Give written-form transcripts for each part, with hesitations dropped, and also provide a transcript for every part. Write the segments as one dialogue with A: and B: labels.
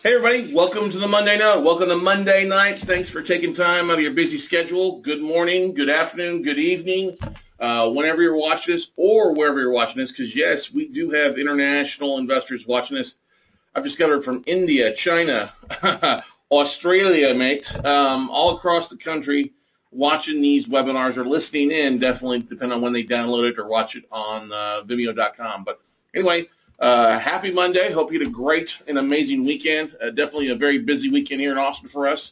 A: Hey everybody, welcome to the Monday Note. Welcome to Monday night. Thanks for taking time out of your busy schedule. Good morning, good afternoon, good evening, whenever you're watching this or wherever you're watching this, because yes, we do have international investors watching this. I've discovered from India, China, Australia, mate, all across the country watching these webinars or listening in, definitely depending on when they download it or watch it on Vimeo.com. But anyway, happy Monday. Hope you had a great and amazing weekend. Definitely a very busy weekend here in Austin for us.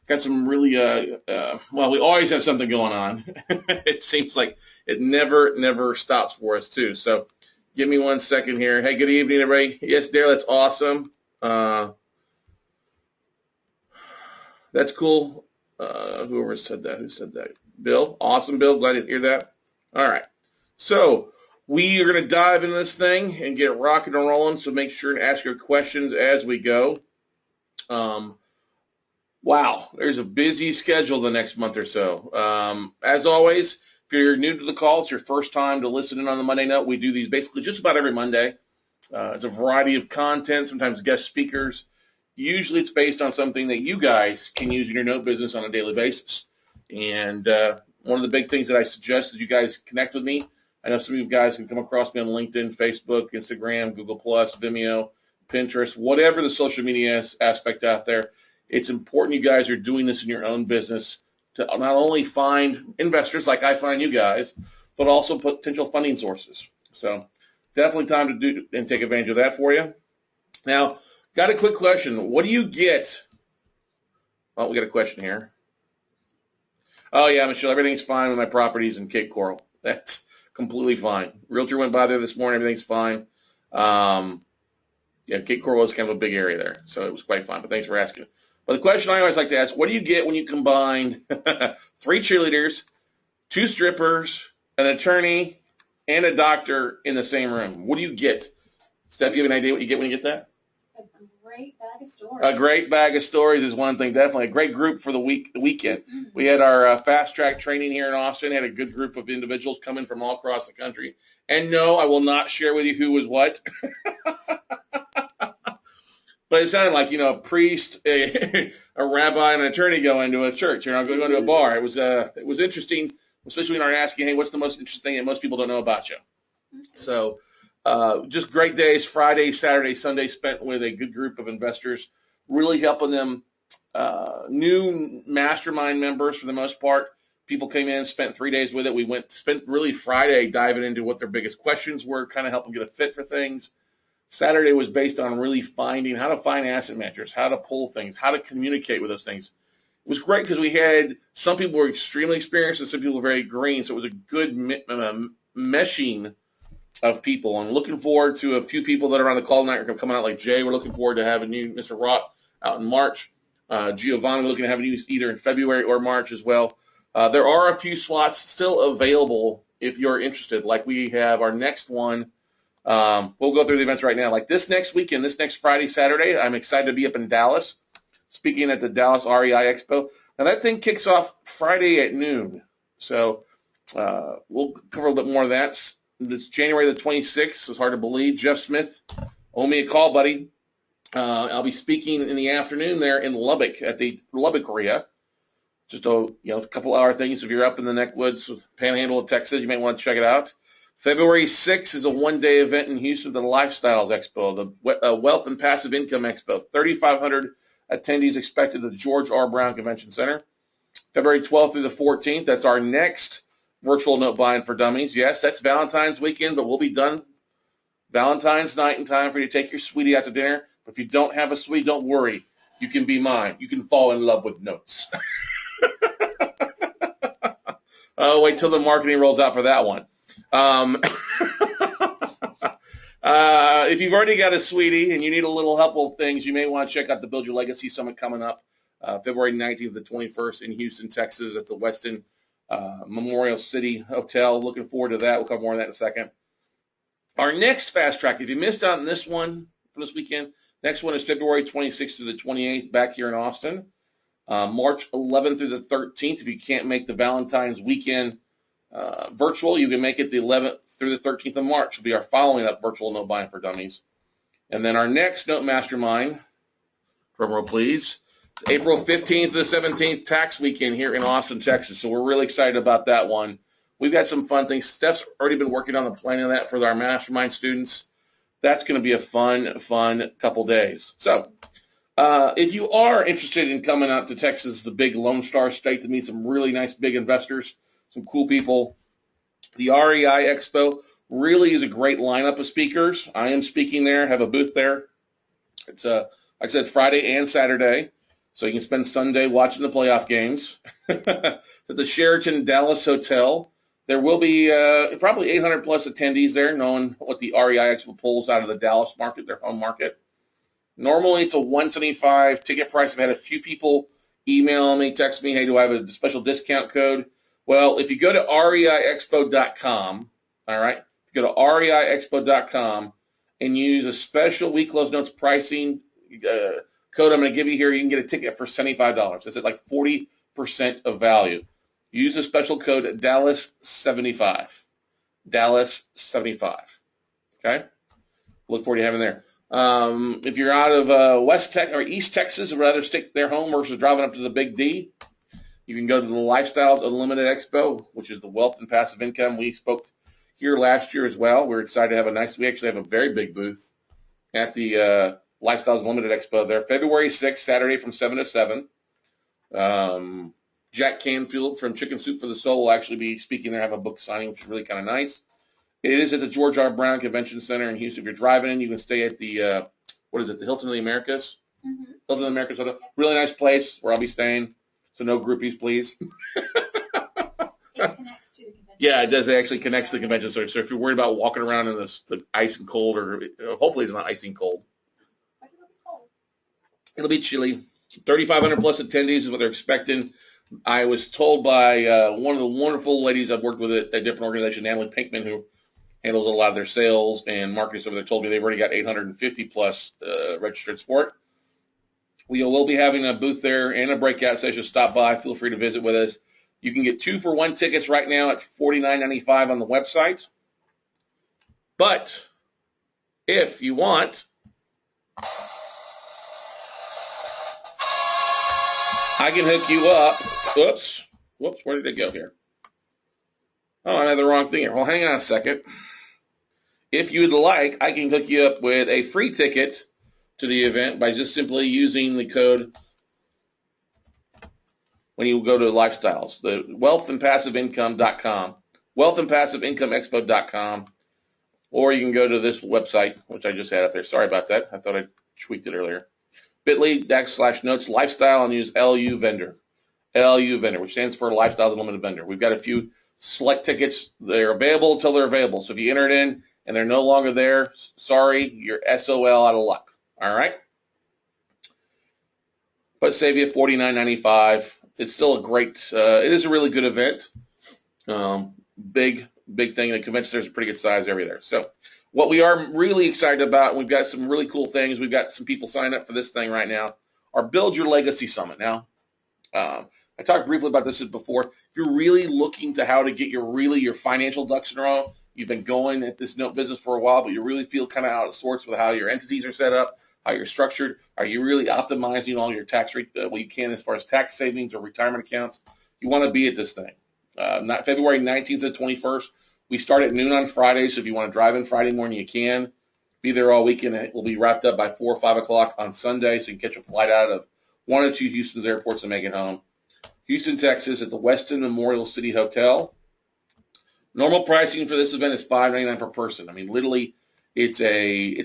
A: Got some really, well, we always have something going on. It seems like it never stops for us, too. So give me 1 second here. Hey, good evening, everybody. Yes, Dare, that's awesome. That's cool. Whoever said that, who said that? Bill? Awesome, Bill. Glad to hear that. All right. So we are going to dive into this thing and get rocking and rolling, so make sure to ask your questions as we go. Wow, there's a busy schedule the next month or so. As always, if you're new to the call, it's your first time to listen in on the Monday Note. We do these basically just about every Monday. It's a variety of content, sometimes guest speakers. Usually it's based on something that you guys can use in your note business on a daily basis. And one of the big things that I suggest is you guys connect with me. I know some of you guys can come across me on LinkedIn, Facebook, Instagram, Google+, Vimeo, Pinterest, whatever the social media aspect out there. It's important you guys are doing this in your own business to not only find investors like I find you guys, but also potential funding sources. So definitely time to do and take advantage of that for you. Now, got a quick question. What do you get? Oh, we got a question here. Oh, yeah, Michelle, everything's fine with my properties in Cape Coral. That's completely fine. Realtor went by there this morning. Everything's fine. Yeah, Cape Coral is kind of a big area there, so it was quite fine. But thanks for asking. But the question I always like to ask, what do you get when you combine 3 cheerleaders, 2 strippers, an attorney, and a doctor in the same room? What do you get? Steph, you have an idea what you get when you get that?
B: A great bag of stories.
A: A great bag of stories is one thing, definitely. A great group for the weekend. We had our fast track training here in Austin, had a good group of individuals coming from all across the country. And no, I will not share with you who was what. But it sounded like, a priest, a rabbi, and an attorney go into a church, going to a bar. It was interesting, especially when they're asking, hey, what's the most interesting thing that most people don't know about you? So just great days, Friday, Saturday, Sunday spent with a good group of investors, really helping them, new mastermind members for the most part. People came in, spent 3 days with it. We spent really Friday diving into what their biggest questions were, kind of helping get a fit for things. Saturday was based on really finding how to find asset managers, how to pull things, how to communicate with those things. It was great because we had some people were extremely experienced and some people were very green, so it was a good meshing of people. I'm looking forward to a few people that are on the call tonight are coming out, like Jay. We're looking forward to having you, Mr. Roth, out in March. Giovanni, we're looking to have you either in February or March as well. There are a few slots still available if you're interested. Like we have our next one. We'll go through the events right now. Like this next weekend, this next Friday, Saturday, I'm excited to be up in Dallas, speaking at the Dallas REI Expo. Now that thing kicks off Friday at noon. So we'll cover a little bit more of that. It's January the 26th. It's hard to believe. Jeff Smith, owe me a call, buddy. I'll be speaking in the afternoon there in Lubbock at the Lubbock area. Just a couple hour things. If you're up in the neckwoods, Panhandle of Texas, you might want to check it out. February 6th is a one-day event in Houston, the Lifestyles Expo, the Wealth and Passive Income Expo. 3,500 attendees expected at the George R. Brown Convention Center. February 12th through the 14th, that's our next virtual note buying for dummies. Yes, that's Valentine's weekend, but we'll be done Valentine's night in time for you to take your sweetie out to dinner. But if you don't have a sweetie, don't worry. You can be mine. You can fall in love with notes. Oh, wait till the marketing rolls out for that one. If you've already got a sweetie and you need a little help with things, you may want to check out the Build Your Legacy Summit coming up February 19th to the 21st in Houston, Texas at the Westin Memorial City Hotel. Looking forward to that. We'll cover more on that in a second. Our next fast track, if you missed out on this one for this weekend, next one is February 26th to the 28th back here in Austin. March 11th through the 13th. If you can't make the Valentine's weekend virtual, you can make it the 11th through the 13th of March. Will be our following up virtual note buying for dummies. And then our next note mastermind Drum roll, please. It's April 15th to the 17th, tax weekend here in Austin, Texas. So we're really excited about that one. We've got some fun things. Steph's already been working on the planning of that for our mastermind students. That's going to be a fun couple days. So if you are interested in coming out to Texas, the big Lone Star State, to meet some really nice big investors, some cool people, the REI Expo really is a great lineup of speakers. I am speaking there, have a booth there. It's, like I said, Friday and Saturday, so you can spend Sunday watching the playoff games. At the Sheraton Dallas Hotel, there will be probably 800 plus attendees there, knowing what the REI Expo pulls out of the Dallas market, their home market. Normally, it's a $175 ticket price. I've had a few people email me, text me, hey, do I have a special discount code? Well, if you go to reiexpo.com, all right, if you go to reiexpo.com and use a special week close notes pricing code I'm going to give you here, you can get a ticket for $75. That's at like 40% of value. Use the special code Dallas75. Dallas75. Okay? Look forward to having there. If you're out of West Texas or East Texas and rather stick there home versus driving up to the Big D, you can go to the Lifestyles Unlimited Expo, which is the wealth and passive income. We spoke here last year as well. We're excited to have we actually have a very big booth at the Lifestyles Unlimited Expo there. February 6th, Saturday from 7 to 7. Jack Canfield from Chicken Soup for the Soul will actually be speaking there, have a book signing, which is really kind of nice. It is at the George R. Brown Convention Center in Houston. If you're driving in, you can stay at the, the Hilton of the Americas? Mm-hmm. Hilton of the Americas Hotel. Really nice place where I'll be staying. So no groupies, please.
B: It connects to the convention.
A: Yeah, it does. It actually connects to the convention center. So if you're worried about walking around in the ice and cold, or hopefully it's not icy and cold.
B: But it'll be cold.
A: It'll be chilly. 3,500 plus attendees is what they're expecting. I was told by one of the wonderful ladies I've worked with at a different organization, Natalie Pinkman, who handles a lot of their sales and marketing stuff. They told me they've already got 850 plus registered for it. We will be having a booth there and a breakout session. Stop by. Feel free to visit with us. You can get 2-for-1 tickets right now at $49.95 on the website. But if you want, I can hook you up. Whoops, where did it go here? Oh, I had the wrong thing here. Well, hang on a second. If you'd like, I can hook you up with a free ticket to the event by just simply using the code when you go to Lifestyles, the wealthandpassiveincome.com, wealthandpassiveincomeexpo.com, or you can go to this website, which I just had up there. Sorry about that. I thought I tweaked it earlier. bit.ly/notes lifestyle and use LU vendor, which stands for Lifestyles Unlimited Vendor. We've got a few select tickets. They're available until they're available. So if you enter it in and they're no longer there, sorry, you're SOL out of luck. All right? But save you $49.95. It's still a great, it is a really good event. Big thing. The convention center's a pretty good size area there. So what we are really excited about, we've got some really cool things. We've got some people signed up for this thing right now, our Build Your Legacy Summit. Now, I talked briefly about this before. If you're really looking to how to get your financial ducks in a row, you've been going at this note business for a while, but you really feel kind of out of sorts with how your entities are set up, how you're structured. Are you really optimizing all your tax rate, what you can as far as tax savings or retirement accounts? You want to be at this thing. Not February 19th to 21st. We start at noon on Friday, so if you want to drive in Friday morning, you can. Be there all weekend. It will be wrapped up by 4 or 5 o'clock on Sunday, so you can catch a flight out of one or two Houston's airports and make it home. Houston, Texas, at the Westin Memorial City Hotel. Normal pricing for this event is $5.99 per person. I mean, literally, it's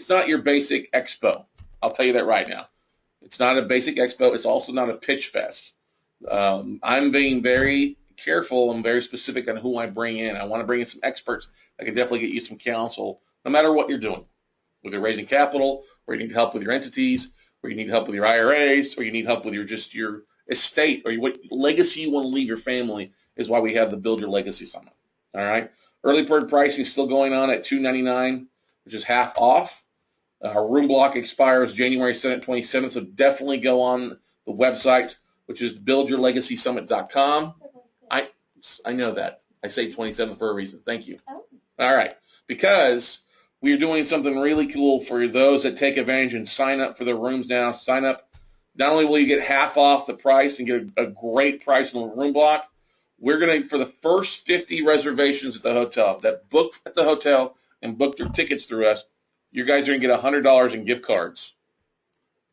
A: not your basic expo. I'll tell you that right now. It's not a basic expo. It's also not a pitch fest. I'm being very careful and very specific on who I bring in. I want to bring in some experts that can definitely get you some counsel, no matter what you're doing. Whether you're raising capital, or you need help with your entities, or you need help with your IRAs, or you need help with your estate, or what legacy you want to leave your family, is why we have the Build Your Legacy Summit. All right. Early bird pricing is still going on at $299, which is half off. Our room block expires January 27th, so definitely go on the website, which is buildyourlegacysummit.com. I know that. I say 27th for a reason. Thank you.
B: Oh.
A: All right. Because we are doing something really cool for those that take advantage and sign up for the rooms now. Sign up Not only will you get half off the price and get a great price on the room block, we're going to, for the first 50 reservations at the hotel that book at the hotel and book their tickets through us, you guys are going to get $100 in gift cards.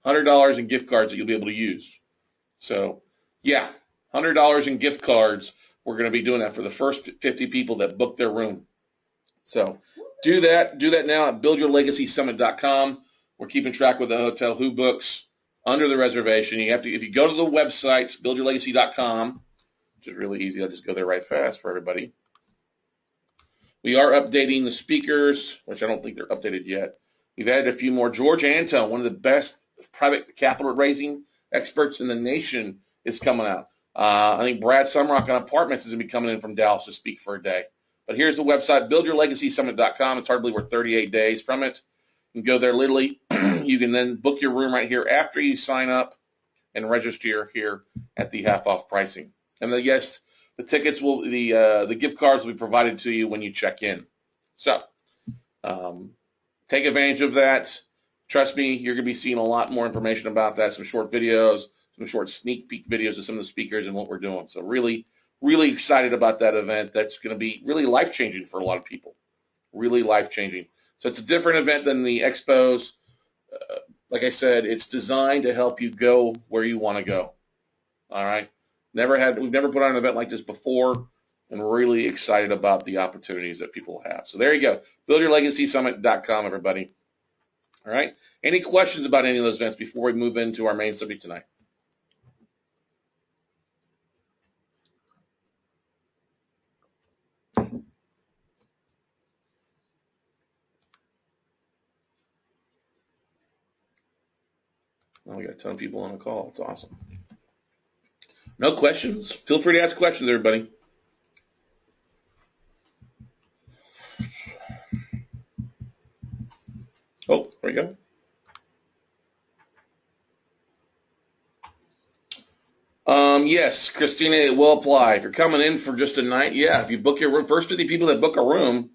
A: $100 in gift cards that you'll be able to use. So, yeah, $100 in gift cards. We're going to be doing that for the first 50 people that book their room. So do that. Do that now at buildyourlegacysummit.com. We're keeping track with the hotel who books under the reservation. You have to, if you go to the website, buildyourlegacy.com, which is really easy. I'll just go there right fast for everybody. We are updating the speakers, which I don't think they're updated yet. We've added a few more. George Anto, one of the best private capital raising experts in the nation, is coming out. I think Brad Sumrock on Apartments is going to be coming in from Dallas to speak for a day. But here's the website, buildyourlegacysummit.com. It's hardly we're 38 days from it. You can go there literally. You can then book your room right here after you sign up and register here at the half-off pricing. And yes, the tickets will, the gift cards will be provided to you when you check in. So take advantage of that. Trust me, you're going to be seeing a lot more information about that, some short videos, some short sneak peek videos of some of the speakers and what we're doing. So really, really excited about that event. That's going to be really life-changing for a lot of people, really life-changing. So it's a different event than the expos. Like I said, it's designed to help you go where you want to go. All right. We've never put on an event like this before, and we're really excited about the opportunities that people have. So there you go. BuildYourLegacySummit.com, everybody. All right. Any questions about any of those events before we move into our main subject tonight? Oh, we got a ton of people on the call. It's awesome. No questions? Feel free to ask questions, everybody. Oh, there we go. Yes, Christina, it will apply. If you're coming in for just a night, yeah, if you book your room, first 50 people that book a room,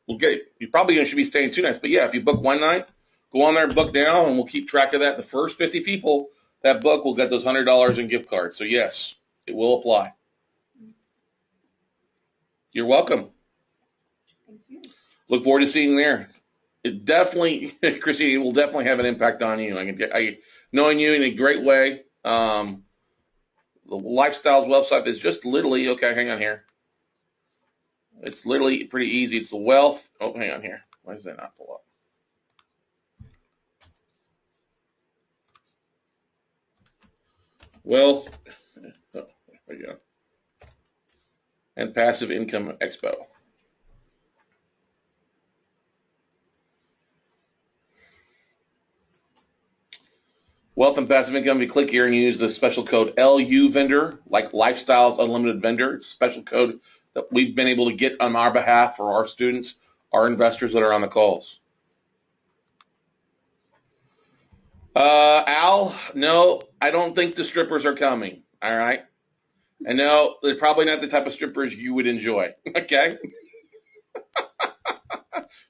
A: we'll get, you probably should be staying 2 nights. But yeah, if you book one night, go on there and book now, and we'll keep track of that. The first 50 people that book will get those $100 in gift cards. So yes, it will apply. You're welcome.
B: Thank you.
A: Look forward to seeing you there. It definitely, Christina, it will definitely have an impact on you. Knowing you in a great way. The Lifestyles website is just literally, okay, hang on here. It's literally pretty easy. It's the wealth. Oh, hang on here. Why does that not pull up? Wealth. Oh, there we go. And Passive Income Expo. Wealth and Passive Income, if you click here and use the special code LU vendor, like Lifestyles Unlimited Vendor, it's a special code that we've been able to get on our behalf for our students, our investors that are on the calls. Al, no, I don't think the strippers are coming, all right? And no, they're probably not the type of strippers you would enjoy, okay?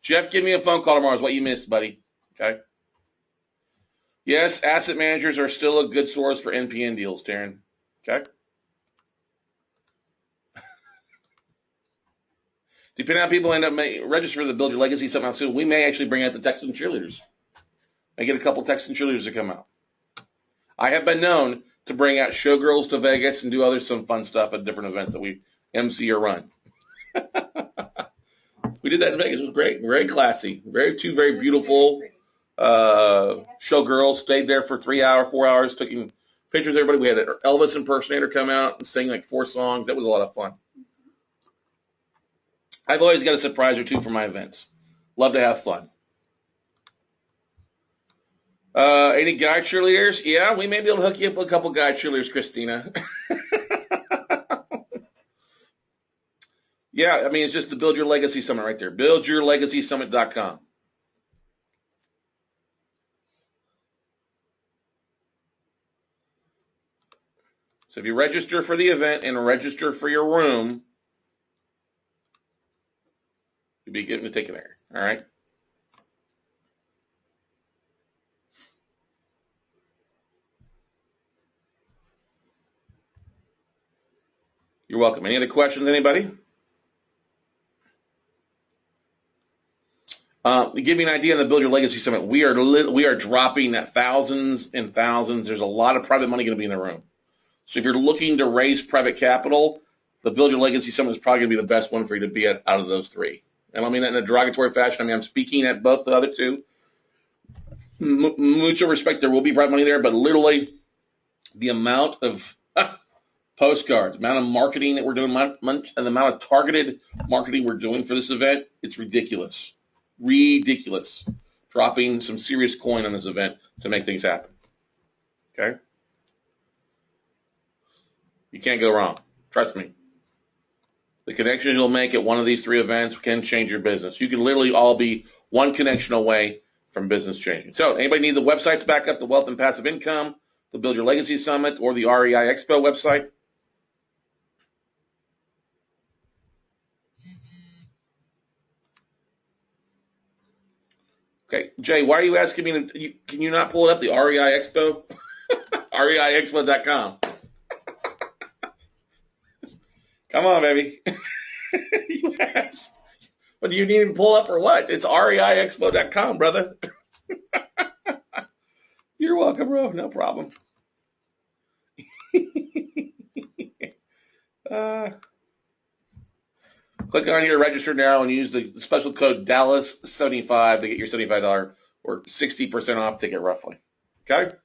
A: Jeff, give me a phone call tomorrow is what you missed, buddy, okay? Yes, asset managers are still a good source for NPN deals, Darren, okay? Depending on how people end up register for the Build Your Legacy somehow soon, we may actually bring out the Texan cheerleaders. I get a couple Texan cheerleaders to come out. I have been known to bring out showgirls to Vegas and do some fun stuff at different events that we MC or run. We did that in Vegas. It was great. Very classy. Two very beautiful showgirls. Stayed there for 3 hours, 4 hours, taking pictures of everybody. We had an Elvis impersonator come out and sing like 4 songs. That was a lot of fun. I've always got a surprise or two for my events. Love to have fun. Any guy cheerleaders? Yeah, we may be able to hook you up with a couple guy cheerleaders, Christina. Yeah, I mean, it's just the Build Your Legacy Summit right there. BuildYourLegacySummit.com. So if you register for the event and register for your room, you'll be getting a ticket there. All right? You're welcome. Any other questions, anybody? To give you an idea on the Build Your Legacy Summit, we are dropping at thousands and thousands. There's a lot of private money going to be in the room. So if you're looking to raise private capital, the Build Your Legacy Summit is probably going to be the best one for you to be at out of those three. And I mean that in a derogatory fashion. I mean, I'm speaking at both the other two. Mucho respect, there will be private money there, but literally the amount of postcards, the amount of marketing that we're doing, and the amount of targeted marketing we're doing for this event, it's ridiculous. Ridiculous. Dropping some serious coin on this event to make things happen. Okay? You can't go wrong. Trust me. The connections you'll make at one of these three events can change your business. You can literally all be one connection away from business changing. So anybody need the websites back up, the Wealth and Passive Income, the Build Your Legacy Summit, or the REI Expo website? Okay, Jay, why are you asking me? Can you not pull it up, the REI Expo? REIExpo.com. Come on, baby. You asked. But you need to pull up for what? It's REIExpo.com, brother. You're welcome, bro. No problem. Click on here, register now, and use the special code Dallas75 to get your $75 or 60% off ticket, roughly. Okay?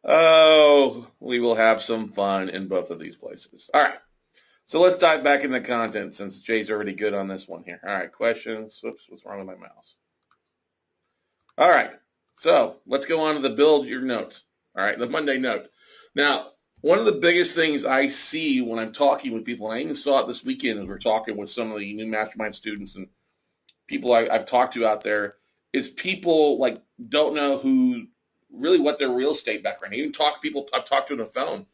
A: Oh, we will have some fun in both of these places. All right. So let's dive back into content since Jay's already good on this one here. All right, questions. Whoops, what's wrong with my mouse? All right. So let's go on to the Build Your Notes. All right, the Monday note. Now, one of the biggest things I see when I'm talking with people, and I even saw it this weekend as we're talking with some of the new mastermind students and people I've talked to out there, is people like don't know what their real estate background. Even people I've talked to on the phone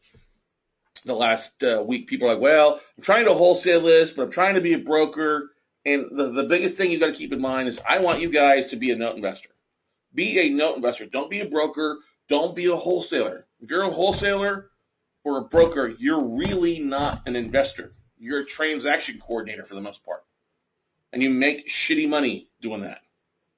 A: the last week. People are like, well, I'm trying to wholesale this, but I'm trying to be a broker. And the biggest thing you got to keep in mind is I want you guys to be a note investor. Be a note investor. Don't be a broker. Don't be a wholesaler. If you're a wholesaler or a broker, you're really not an investor. You're a transaction coordinator for the most part. And you make shitty money doing that.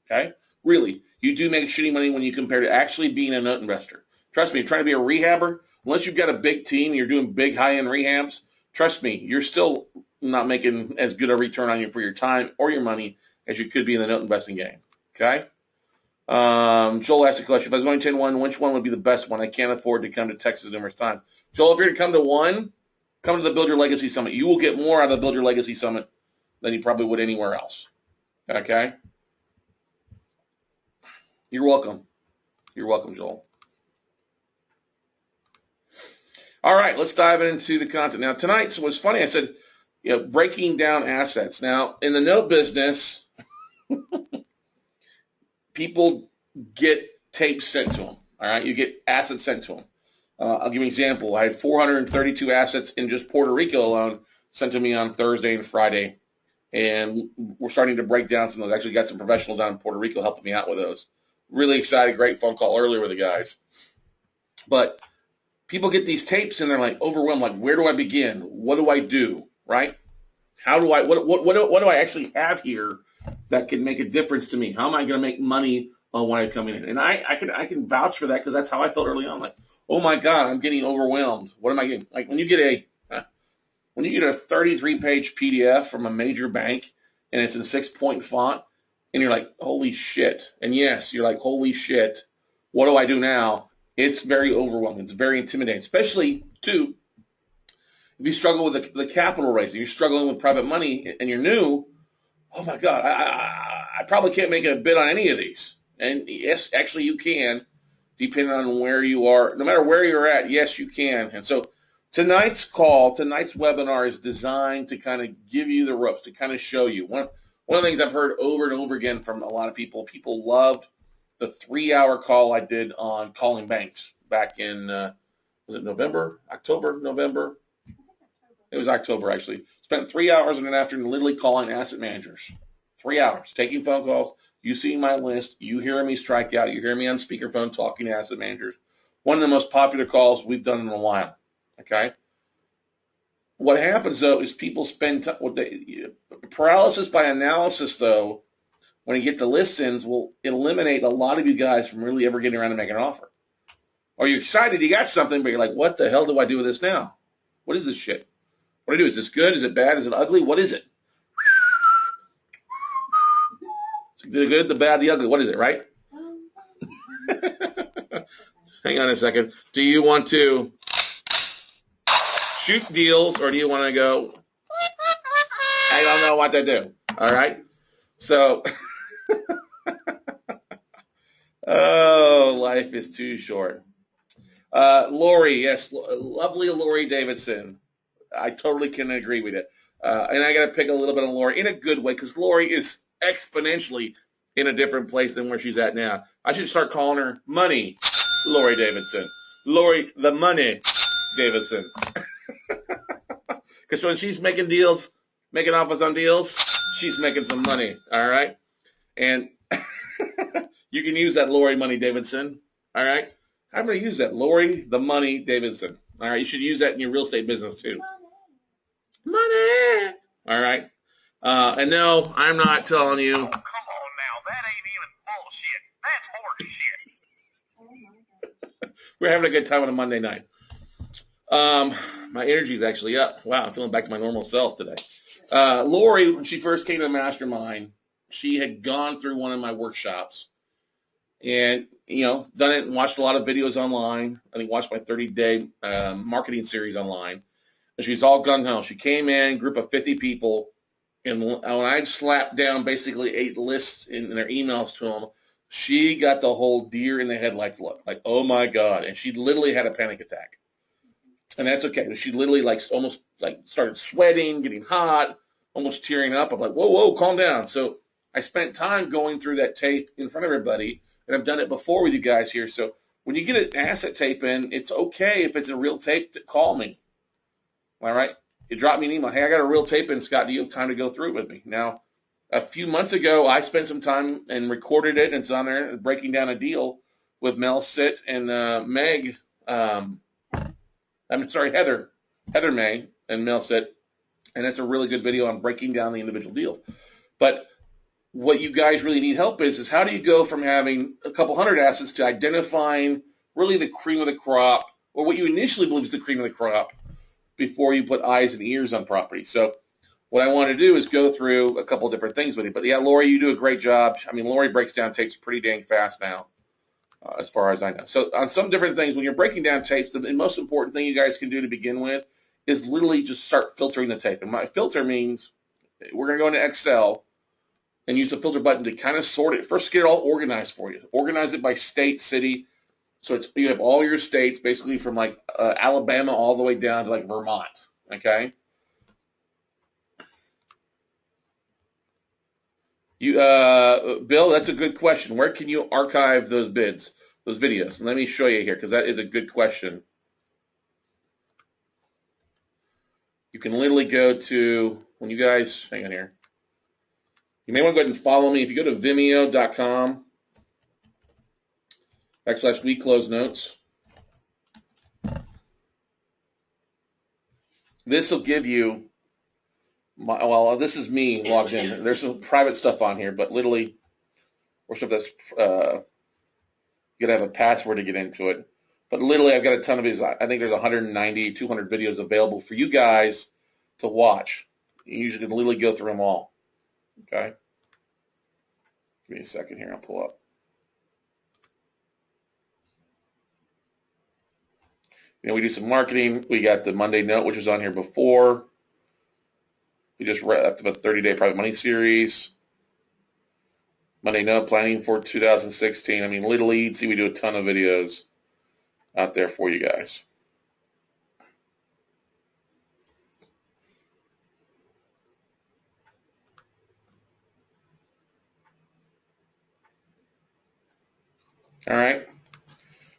A: Okay? Really. You do make shitty money when you compare to actually being a note investor. Trust me, trying to be a rehabber, unless you've got a big team, you're doing big high-end rehabs, trust me, you're still not making as good a return on you for your time or your money as you could be in the note investing game. Okay? Joel asked a question. If I was going 10-1, which one would be the best one? I can't afford to come to Texas numerous times. Joel, if you're to come to one, come to the Build Your Legacy Summit. You will get more out of the Build Your Legacy Summit than you probably would anywhere else. Okay? You're welcome. You're welcome, Joel. All right, let's dive into the content. Now, tonight was funny. I said, breaking down assets. Now, in the note business, people get tapes sent to them. All right, you get assets sent to them. I'll give you an example. I had 432 assets in just Puerto Rico alone sent to me on Thursday and Friday, and we're starting to break down some of those. Actually got some professionals down in Puerto Rico helping me out with those. Really excited. Great phone call earlier with the guys. But people get these tapes and they're like overwhelmed. Like, where do I begin? What do I do? Right? What do I actually have here that can make a difference to me? How am I going to make money when I come in? And I can vouch for that because that's how I felt early on. Like, oh my God, I'm getting overwhelmed. What am I getting? Like when you get a 33-page PDF from a major bank and it's in 6-point font and you're like, holy shit. And yes, you're like, holy shit. What do I do now? It's very overwhelming. It's very intimidating, especially too if you struggle with the capital raising. You're struggling with private money and you're new. Oh my God, I probably can't make a bid on any of these. And yes, actually you can, depending on where you are. No matter where you're at, yes, you can. And so tonight's webinar is designed to kind of give you the ropes, to kind of show you. One of the things I've heard over and over again from a lot of people loved the 3-hour call I did on calling banks back in, was it November? It was October, actually. Spent 3 hours in an afternoon literally calling asset managers. 3 hours, taking phone calls. You see my list. You hearing me strike out. You hear me on speakerphone talking to asset managers. One of the most popular calls we've done in a while. Okay. What happens though is people spend paralysis by analysis though. When you get the listings, will eliminate a lot of you guys from really ever getting around to making an offer. Or you're excited you got something, but you're like, what the hell do I do with this now? What is this shit? What do I do? Is this good? Is it bad? Is it ugly? What is it? The good, the bad, the ugly. What is it, right? Hang on a second. Do you want to shoot deals or do you want to go, I don't know what to do? All right. So, oh, life is too short. Lori, yes, lovely Lori Davidson. I totally can agree with it. And I got to pick a little bit on Lori in a good way because Lori is exponentially in a different place than where she's at now. I should start calling her Money Lori Davidson. Lori the Money Davidson. Because when she's making deals, making offers on deals, she's making some money. All right. And you can use that Lori Money Davidson. All right. I'm going to use that Lori the Money Davidson. All right. You should use that in your real estate business too. Money. All right. And no, I'm not telling you.
C: Oh, come on now. That ain't even bullshit. That's horseshit.
A: We're having a good time on a Monday night. My energy's actually up. Wow, I'm feeling back to my normal self today. Lori, when she first came to the mastermind, she had gone through one of my workshops and, done it and watched a lot of videos online. I think watched my 30-day marketing series online. And she's all gung-ho. She came in, group of 50 people, and when I slapped down basically 8 lists in their emails to them, she got the whole deer in the headlights look, like, oh my God. And she literally had a panic attack. And that's okay. She literally almost started sweating, getting hot, almost tearing up. I'm like, whoa, calm down. So I spent time going through that tape in front of everybody, and I've done it before with you guys here. So when you get an asset tape in, it's okay if it's a real tape to call me. All right? You drop me an email. Hey, I got a real tape in, Scott. Do you have time to go through it with me? Now, a few months ago, I spent some time and recorded it, and it's on there breaking down a deal with Mel Sitt and Heather May and Mel Sitt, and it's a really good video on breaking down the individual deal. But what you guys really need help is how do you go from having a couple hundred assets to identifying really the cream of the crop, or what you initially believe is the cream of the crop, before you put eyes and ears on property. So what I want to do is go through a couple of different things with you. But yeah, Lori, you do a great job. I mean, Lori breaks down tapes pretty dang fast now, as far as I know. So on some different things, when you're breaking down tapes, the most important thing you guys can do to begin with is literally just start filtering the tape. And my filter means we're going to go into Excel and use the filter button to kind of sort it. First, get it all organized for you. Organize it by state, city. So you have all your states, basically from Alabama all the way down to Vermont, okay? Bill, that's a good question. Where can you archive those videos? And let me show you here, because that is a good question. You can literally go to, when you guys, hang on here. You may want to go ahead and follow me. If you go to vimeo.com/WeCloseNotes, this will give you, this is me logged in. There's some private stuff on here, but literally, or stuff that's, you gotta have a password to get into it. But literally, I've got a ton of videos. I think there's 190, 200 videos available for you guys to watch. You usually can literally go through them all. Okay? Give me a second here. I'll pull up. We do some marketing. We got the Monday Note, which was on here before. We just wrapped up a 30-day private money series. Monday Note, planning for 2016. I mean, literally, you'd see we do a ton of videos out there for you guys. All right.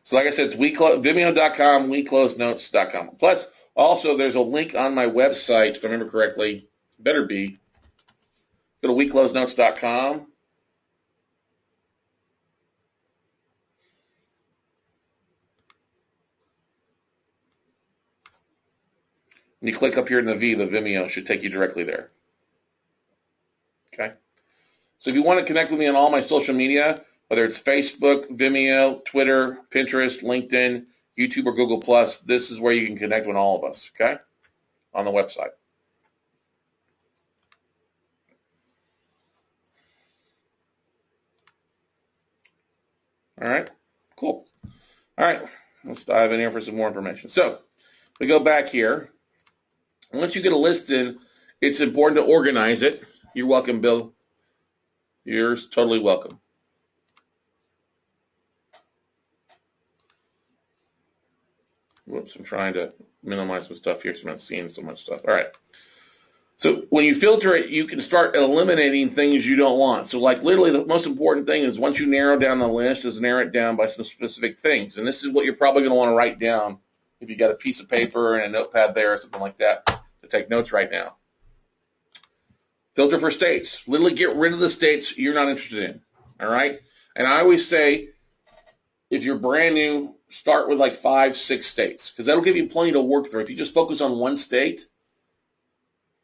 A: So like I said, it's vimeo.com, WeCloseNotes.com. Plus, also, there's a link on my website, if I remember correctly. Better be. Go to WeCloseNotes.com. When you click up here in the Vimeo should take you directly there. Okay? So if you want to connect with me on all my social media, whether it's Facebook, Vimeo, Twitter, Pinterest, LinkedIn, YouTube, or Google+, this is where you can connect with all of us, okay? On the website. All right, cool. All right, let's dive in here for some more information. So we go back here. Once you get a listing, it's important to organize it. You're welcome, Bill. You're totally welcome. Whoops, I'm trying to minimize some stuff here so I'm not seeing so much stuff. All right. So when you filter it, you can start eliminating things you don't want. So like literally the most important thing is once you narrow down the list is narrow it down by some specific things. And this is what you're probably going to want to write down if you got a piece of paper and a notepad there or something like that to take notes right now. Filter for states. Literally get rid of the states you're not interested in. All right. And I always say if you're brand new, start with like 5, 6 states because that'll give you plenty to work through. If you just focus on one state,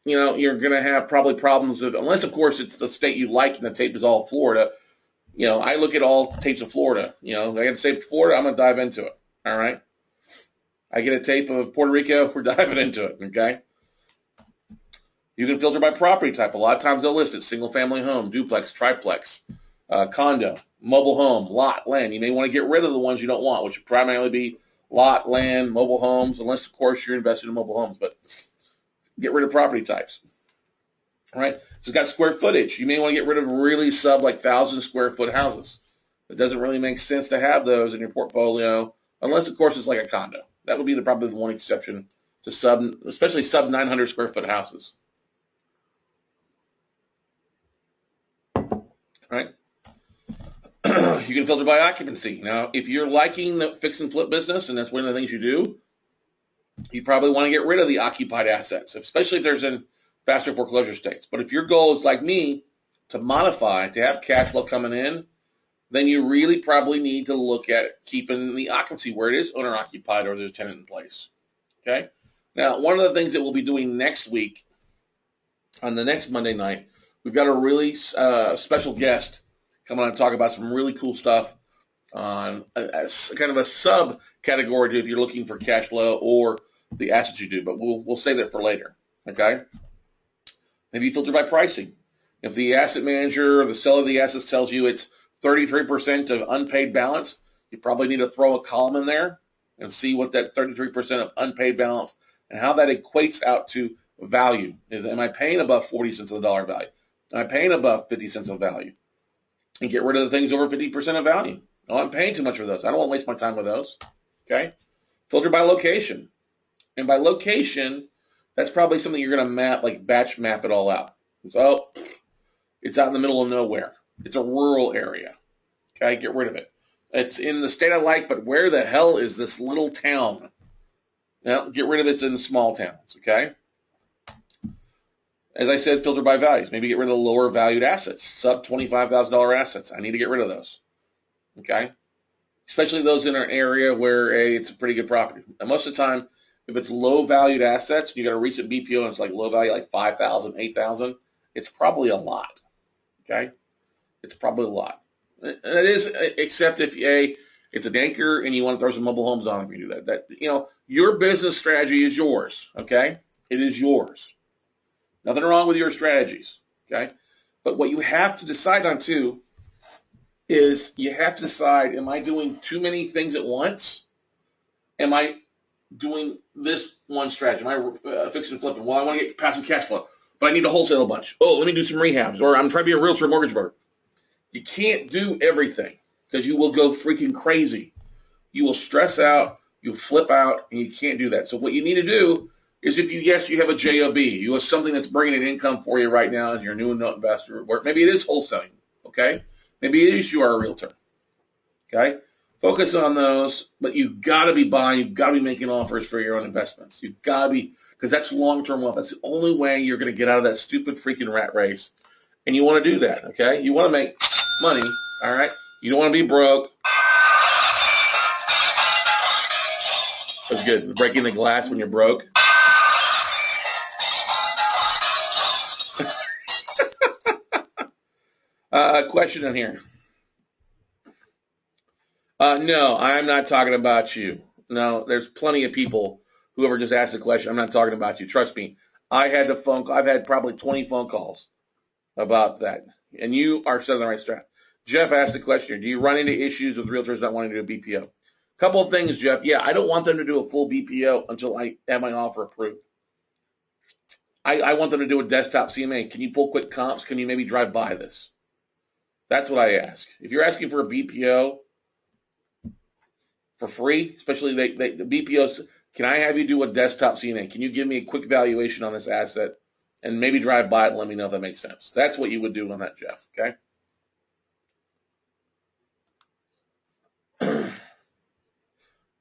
A: you know, you're going to have probably problems with, unless, of course, it's the state you like and the tape is all Florida. You know, I look at all tapes of Florida. You know, I get a tape of Florida, I'm going to dive into it. All right? I get a tape of Puerto Rico, we're diving into it, okay? You can filter by property type. A lot of times they'll list it, single-family home, duplex, triplex, condo, mobile home, lot, land. You may want to get rid of the ones you don't want, which would primarily be lot, land, mobile homes, unless, of course, you're invested in mobile homes. But get rid of property types, right? So it's got square footage. You may want to get rid of really sub like 1,000 square foot houses. It doesn't really make sense to have those in your portfolio unless, of course, it's like a condo. That would be probably the one exception to especially sub 900 square foot houses. Right? You can filter by occupancy. Now, if you're liking the fix and flip business, and that's one of the things you do, you probably want to get rid of the occupied assets, especially if there's in faster foreclosure states. But if your goal is like me, to modify, to have cash flow coming in, then you really probably need to look at keeping the occupancy where it is owner occupied or there's a tenant in place. Okay? Now, one of the things that we'll be doing next week, on the next Monday night, we've got a really special guest coming on to talk about some really cool stuff on a kind of a subcategory to if you're looking for cash flow or the assets you do, but we'll save that for later, okay? Maybe you filter by pricing. If the asset manager or the seller of the assets tells you it's 33% of unpaid balance, you probably need to throw a column in there and see what that 33% of unpaid balance and how that equates out to value. Am I paying above 40 cents of the dollar value? Am I paying above 50 cents of value? And get rid of the things over 50% of value. No, I'm paying too much for those. I don't want to waste my time with those, okay? Filter by location. And by location, that's probably something you're going to map, like batch map it all out. So it's out in the middle of nowhere. It's a rural area. Okay, get rid of it. It's in the state I like, but where the hell is this little town? Now, get rid of it in the small towns, okay? As I said, filter by values. Maybe get rid of the lower valued assets, sub $25,000 assets. I need to get rid of those, okay? Especially those in an area where it's a pretty good property. And most of the time, if it's low valued assets, you got a recent BPO and it's like low value, like 5,000, 8,000, it's probably a lot. Okay? It's probably a lot. And it is, except if it's an anchor and you want to throw some mobile homes on if you do that. Your business strategy is yours. Okay? It is yours. Nothing wrong with your strategies. Okay? But what you have to decide on too is you have to decide, am I doing too many things at once? Am I doing this one strategy? Am I fixing and flipping? Well, I want to get passive cash flow, but I need to wholesale a bunch. Oh, let me do some rehabs, or I'm trying to be a realtor mortgage broker. You can't do everything because you will go freaking crazy. You will stress out, you'll flip out, and you can't do that. So what you need to do is if you have a JOB, you have something that's bringing an income for you right now as you're a new note investor, or maybe it is wholesaling, okay? Maybe it is you are a realtor, okay? Focus on those, but you've got to be buying. You've got to be making offers for your own investments. You've got to be, because that's long-term wealth. That's the only way you're going to get out of that stupid freaking rat race. And you want to do that, okay? You want to make money, all right? You don't want to be broke. That's good. Breaking the glass when you're broke. Question in here. No, I'm not talking about you. No, there's plenty of people, whoever just asked the question, I'm not talking about you. Trust me. I've had probably 20 phone calls about that. And you are set on the right track. Jeff asked the question, do you run into issues with realtors not wanting to do a BPO? Couple of things, Jeff. Yeah, I don't want them to do a full BPO until I have my offer approved. I want them to do a desktop CMA. Can you pull quick comps? Can you maybe drive by this? That's what I ask. If you're asking for a BPO for free, especially the BPOs, can I have you do a desktop CMA? Can you give me a quick valuation on this asset and maybe drive by it and let me know if that makes sense? That's what you would do on that, Jeff. Okay.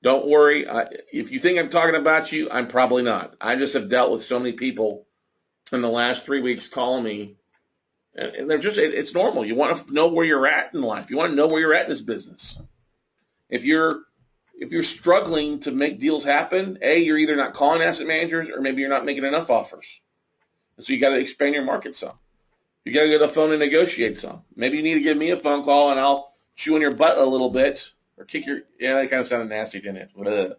A: Don't worry. If you think I'm talking about you, I'm probably not. I just have dealt with so many people in the last 3 weeks calling me, and they're just, it's normal. You want to know where you're at in life. You want to know where you're at in this business. If you're struggling to make deals happen, you're either not calling asset managers or maybe you're not making enough offers. And so you got to expand your market some. You got to get a phone and negotiate some. Maybe you need to give me a phone call and I'll chew on your butt a little bit or kick your, that kind of sounded nasty, didn't it? Ugh.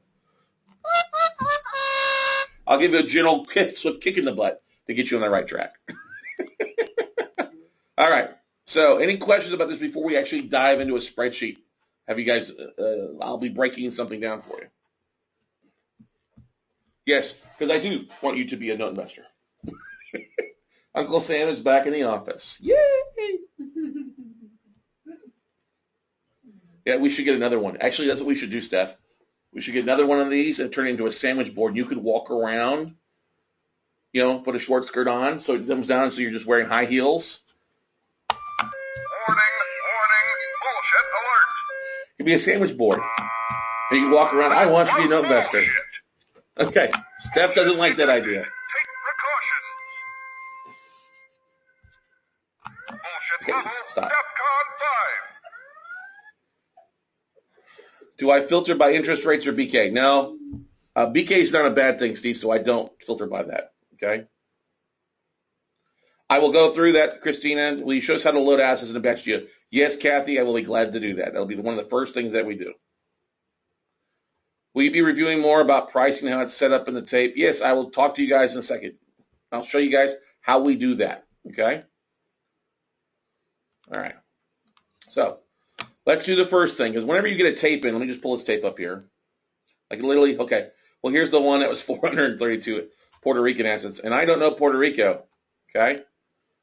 A: I'll give you a gentle kick in the butt to get you on the right track. All right. So any questions about this before we actually dive into a spreadsheet? Have you guys, I'll be breaking something down for you. Yes, because I do want you to be a note investor. Uncle Sam is back in the office. Yay! Yeah, we should get another one. Actually, that's what we should do, Steph. We should get another one of these and turn it into a sandwich board. You could walk around, put a short skirt on so it comes down so you're just wearing high heels.
C: Warning, bullshit alert.
A: It could be a sandwich board. And you walk around, I want to be a note investor. Okay, Steph doesn't like that idea.
C: Take precautions. Bullshit
A: Okay,
C: level,
A: stop.
C: DEFCON 5.
A: Do I filter by interest rates or BK? No. BK is not a bad thing, Steve, so I don't filter by that. Okay? I will go through that, Christina. Will you show us how to load assets in a batch deal? Yes, Kathy, I will be glad to do that. That'll be one of the first things that we do. Will you be reviewing more about pricing, how it's set up in the tape? Yes, I will talk to you guys in a second. I'll show you guys how we do that. Okay? All right. So let's do the first thing, because whenever you get a tape in, let me just pull this tape up here. Like literally, okay. Well, here's the one that was 432 Puerto Rican assets, and I don't know Puerto Rico, okay?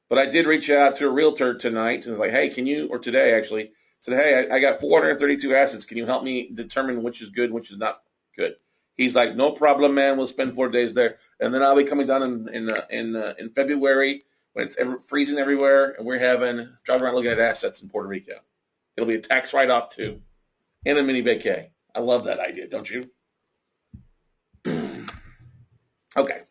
A: But I did reach out to a realtor tonight and was like, hey, can you, or today actually, said, hey, I got 432 assets. Can you help me determine which is good and which is not good? He's like, no problem, man. We'll spend 4 days there, and then I'll be coming down in February when it's freezing everywhere, and we're driving around looking at assets in Puerto Rico. It'll be a tax write-off too, and a mini vacay. I love that idea, don't you? Okay.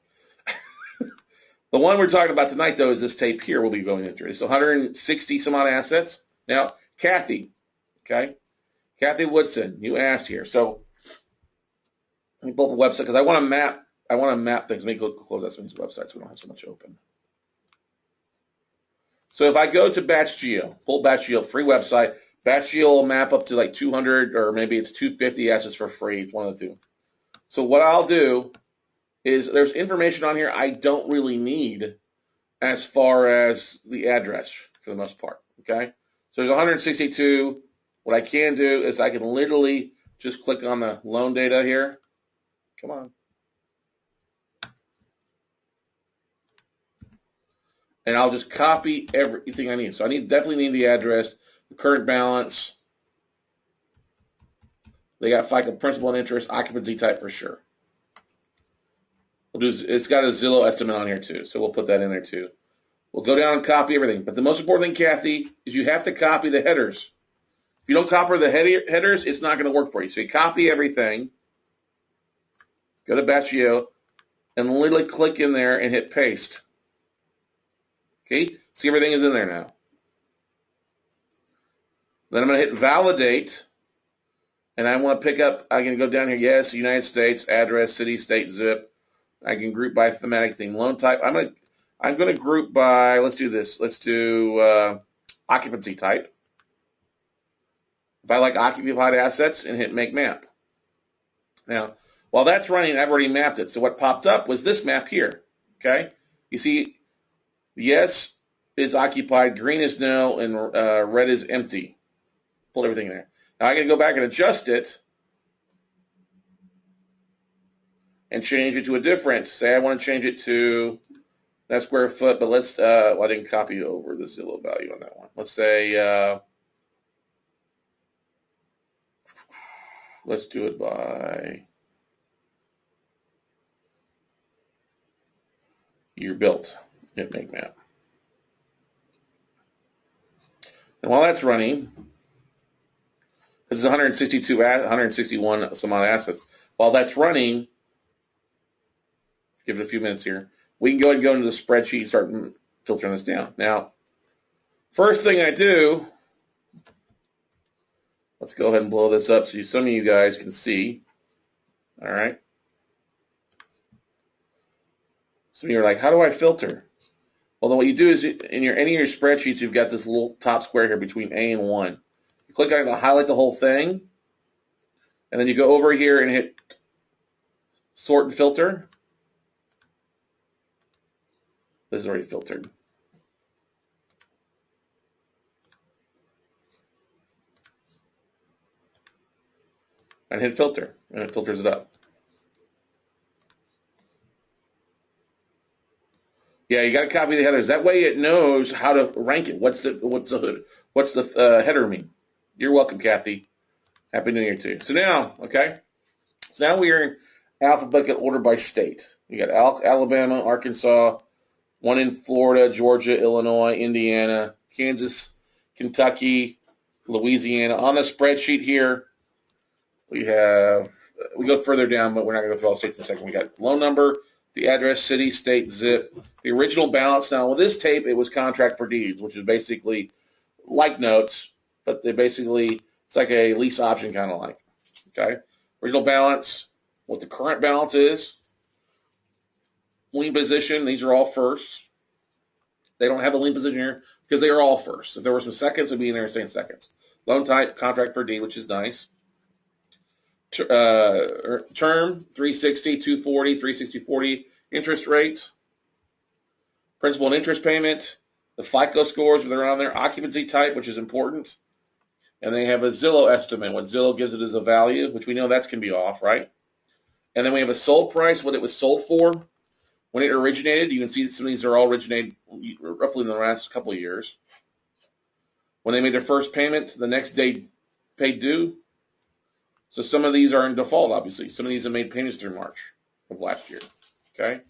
A: The one we're talking about tonight, though, is this tape here we'll be going through. It's 160 some odd assets. Now, Kathy, okay? Kathy Woodson, you asked here. So let me pull up a website because I want to map things. Let me go close out some of these websites so we don't have so much open. So if I go to Batch Geo, pull Batch Geo, free website, Batch Geo will map up to like 200 or maybe it's 250 assets for free. It's one of the two. So what I'll do is there's information on here I don't really need as far as the address for the most part, okay? So there's 162. What I can do is I can literally just click on the loan data here. Come on. And I'll just copy everything I need. So I definitely need the address, the current balance. They got FICA principal and interest, occupancy type for sure. It's got a Zillow estimate on here too, so we'll put that in there too. We'll go down and copy everything. But the most important thing, Kathy, is you have to copy the headers. If you don't copy the headers, it's not going to work for you. So you copy everything, go to Batch Geo, and literally click in there and hit paste. Okay, see everything is in there now. Then I'm going to hit validate, and I want to pick up, I can go down here, yes, United States, address, city, state, zip. I can group by thematic theme, loan type. I'm going to group by, let's do this. Let's do occupancy type. If I like occupied assets, and hit make map. Now, while that's running, I've already mapped it. So what popped up was this map here. Okay, you see, yes is occupied, green is no, and red is empty. Pulled everything in there. Now I can go back and adjust it and change it to a different. Say I want to change it to that square foot, but let's. Well, I didn't copy over the Zillow value on that one. Let's say. Let's do it by year built. Hit make map. And while that's running, this is 161 some odd assets. While that's running, give it a few minutes here. We can go ahead and go into the spreadsheet and start filtering this down. Now, first thing I do, let's go ahead and blow this up so some of you guys can see. All right. Some of you are like, how do I filter? Well, then what you do is in any of your spreadsheets, you've got this little top square here between A and 1. You click on it to highlight the whole thing, and then you go over here and hit sort and filter. This is already filtered. And hit filter, and it filters it up. Yeah, you got to copy the headers. That way it knows how to rank it. What's the header mean? You're welcome, Kathy. Happy New Year to you. So now, okay. So now we are in alphabetical order by state. You got Alabama, Arkansas, one in Florida, Georgia, Illinois, Indiana, Kansas, Kentucky, Louisiana. On the spreadsheet here, we go further down, but we're not going to go through all the states in a second. We got loan number, the address, city, state, zip, the original balance. Now, with this tape, it was contract for deeds, which is basically like notes, but it's like a lease option kind of like. Okay? Original balance, what the current balance is, lien position, these are all firsts. They don't have a lien position here because they are all firsts. If there were some seconds, it would be in there saying seconds. Loan type, contract for deed, which is nice. Term, 360, 240, 360, 40. Interest rate, principal and interest payment, the FICO scores, if they're on there, occupancy type, which is important. And they have a Zillow estimate. What Zillow gives it as a value, which we know that's going to be off, right? And then we have a sold price, what it was sold for. When it originated, you can see some of these are all originated roughly in the last couple of years. When they made their first payment, the next day paid due. So some of these are in default, obviously. Some of these have made payments through March of last year. Okay?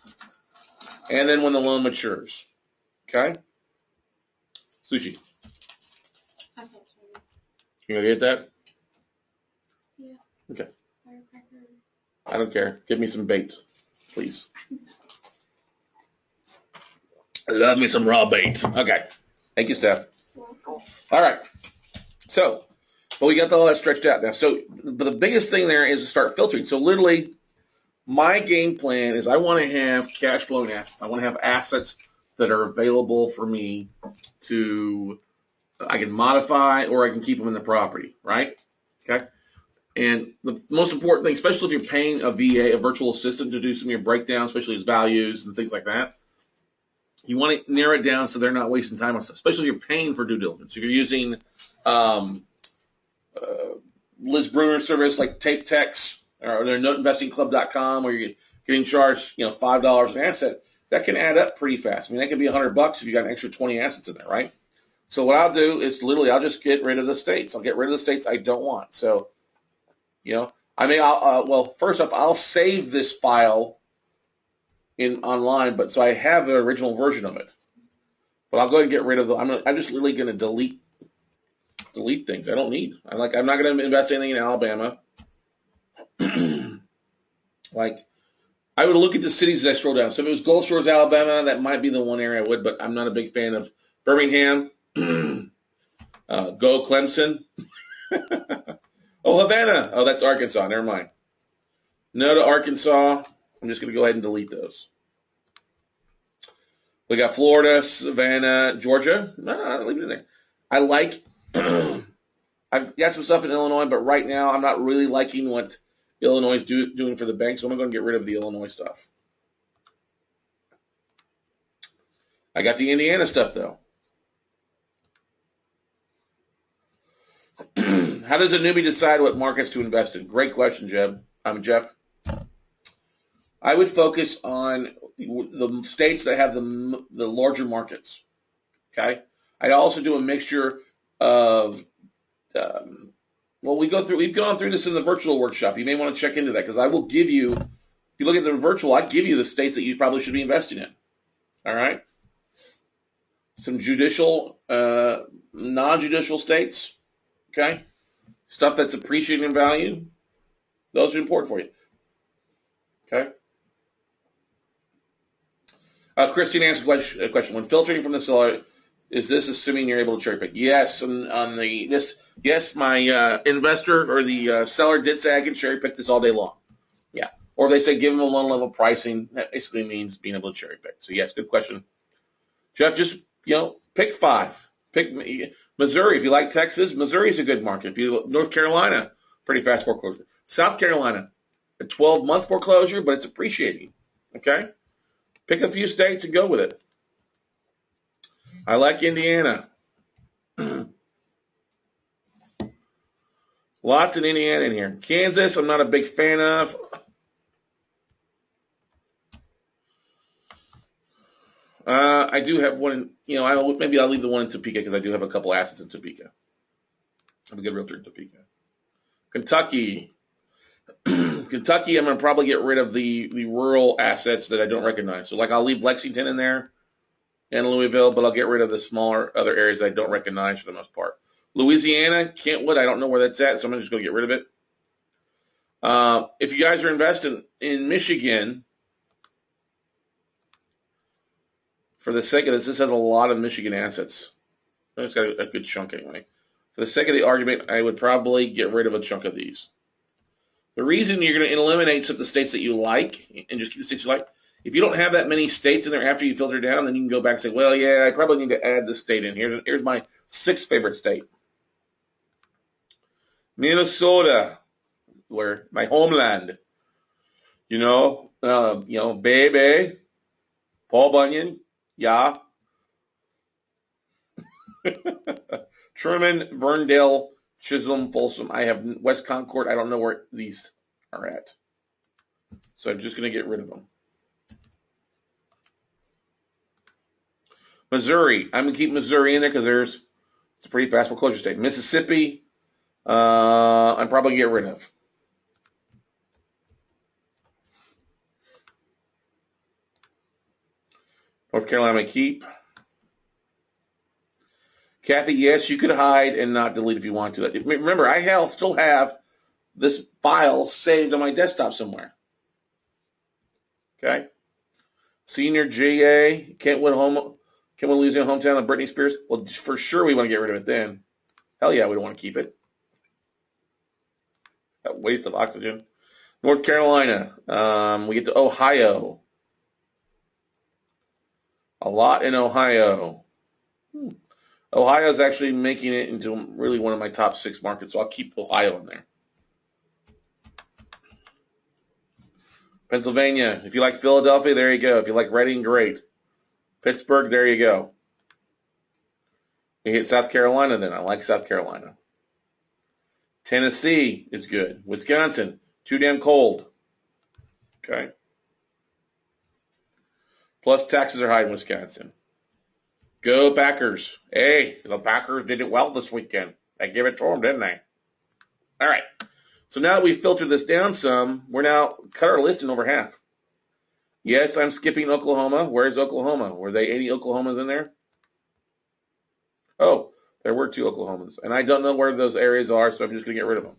A: And then when the loan matures. Okay? Sushi. You gonna get that?
B: Yeah.
A: Okay.
B: Firecracker.
A: I don't care. Give me some bait, please. I love me some raw bait. Okay. Thank you, Steph. All right. So, but we got all that stretched out now. So, but the biggest thing there is to start filtering. So, literally, my game plan is I want to have cash flowing assets. I want to have assets that are available for me to, I can modify or I can keep them in the property, right? Okay. And the most important thing, especially if you're paying a VA, a virtual assistant, to do some of your breakdowns, especially its values and things like that, you want to narrow it down so they're not wasting time on stuff, especially if you're paying for due diligence. If you're using Liz Bruner's service like Tape Techs or their noteinvestingclub.com where you're getting charged, $5 an asset, that can add up pretty fast. I mean, that could be $100 if you got an extra 20 assets in there, right? So what I'll do is literally I'll just get rid of the states. I'll get rid of the states I don't want. So, first off, I'll save this file online, but so I have the original version of it. But I'll go ahead and get rid of I'm just literally going to delete things I don't need. I'm not going to invest anything in Alabama. I would look at the cities that I scroll down. So if it was Gulf Shores, Alabama, that might be the one area I would, but I'm not a big fan of Birmingham. Go Clemson. Oh, Havana. Oh, that's Arkansas. Never mind. No to Arkansas. I'm just going to go ahead and delete those. We got Florida, Savannah, Georgia. No, I'll leave it in there. I like, I've got some stuff in Illinois, but right now I'm not really liking what Illinois is doing for the bank, so I'm going to get rid of the Illinois stuff. I got the Indiana stuff, though. How does a newbie decide what markets to invest in? Great question, Jeff. I would focus on the states that have the larger markets. Okay. I'd also do a mixture of, we've gone through this in the virtual workshop. You may want to check into that because I will give you, if you look at the virtual, I give you the states that you probably should be investing in. All right. Some judicial, non-judicial states. Okay. Stuff that's appreciating in value. Those are important for you. Okay. Christine asked a question. When filtering from the seller, is this assuming you're able to cherry pick? Yes. Yes, my investor or the seller did say I can cherry pick this all day long. Yeah. Or they say give them a loan level pricing. That basically means being able to cherry pick. So yes, good question. Jeff, just, pick 5. Pick Missouri. If you like Texas, Missouri is a good market. If you North Carolina, pretty fast foreclosure. South Carolina, a 12-month foreclosure, but it's appreciating. Okay? Pick a few states and go with it. I like Indiana. Lots in Indiana in here. Kansas, I'm not a big fan of. I do have one, maybe I'll leave the one in Topeka because I do have a couple assets in Topeka. I'm a good realtor in Topeka. Kentucky, I'm going to probably get rid of the rural assets that I don't recognize. So, I'll leave Lexington in there and Louisville, but I'll get rid of the smaller other areas I don't recognize for the most part. Louisiana, Kentwood, I don't know where that's at, so I'm just going to get rid of it. If you guys are investing in Michigan, for the sake of this has a lot of Michigan assets. It's got a good chunk anyway. For the sake of the argument, I would probably get rid of a chunk of these. The reason you're going to eliminate some of the states that you like and just keep the states you like, if you don't have that many states in there after you filter down, then you can go back and say, well, yeah, I probably need to add this state in. Here's my 6th favorite state. Minnesota, where my homeland. Baby, Paul Bunyan, yeah. Truman, Verndale, Chisholm, Folsom. I have West Concord. I don't know where these are at. So I'm just going to get rid of them. Missouri. I'm going to keep Missouri in there because it's a pretty fast foreclosure state. Mississippi, I'm probably going to get rid of. North Carolina, I'm going to keep. Kathy, yes, you could hide and not delete if you want to. Remember, I still have this file saved on my desktop somewhere. Okay? Senior GA, Kentwood, Louisiana, hometown of Britney Spears. Well, for sure we want to get rid of it then. Hell yeah, we don't want to keep it. That waste of oxygen. North Carolina, we get to Ohio. A lot in Ohio. Ohio is actually making it into really one of my top 6 markets, so I'll keep Ohio in there. Pennsylvania, if you like Philadelphia, there you go. If you like Reading, great. Pittsburgh, there you go. You hit South Carolina then. I like South Carolina. Tennessee is good. Wisconsin, too damn cold. Okay. Plus taxes are high in Wisconsin. Go Packers. Hey, the Packers did it well this weekend. I gave it to them, didn't they? All right. So now that we've filtered this down some, we're now cut our list in over half. Yes, I'm skipping Oklahoma. Where's Oklahoma? Were there 80 Oklahomas in there? Oh, there were 2 Oklahomas. And I don't know where those areas are, so I'm just going to get rid of them.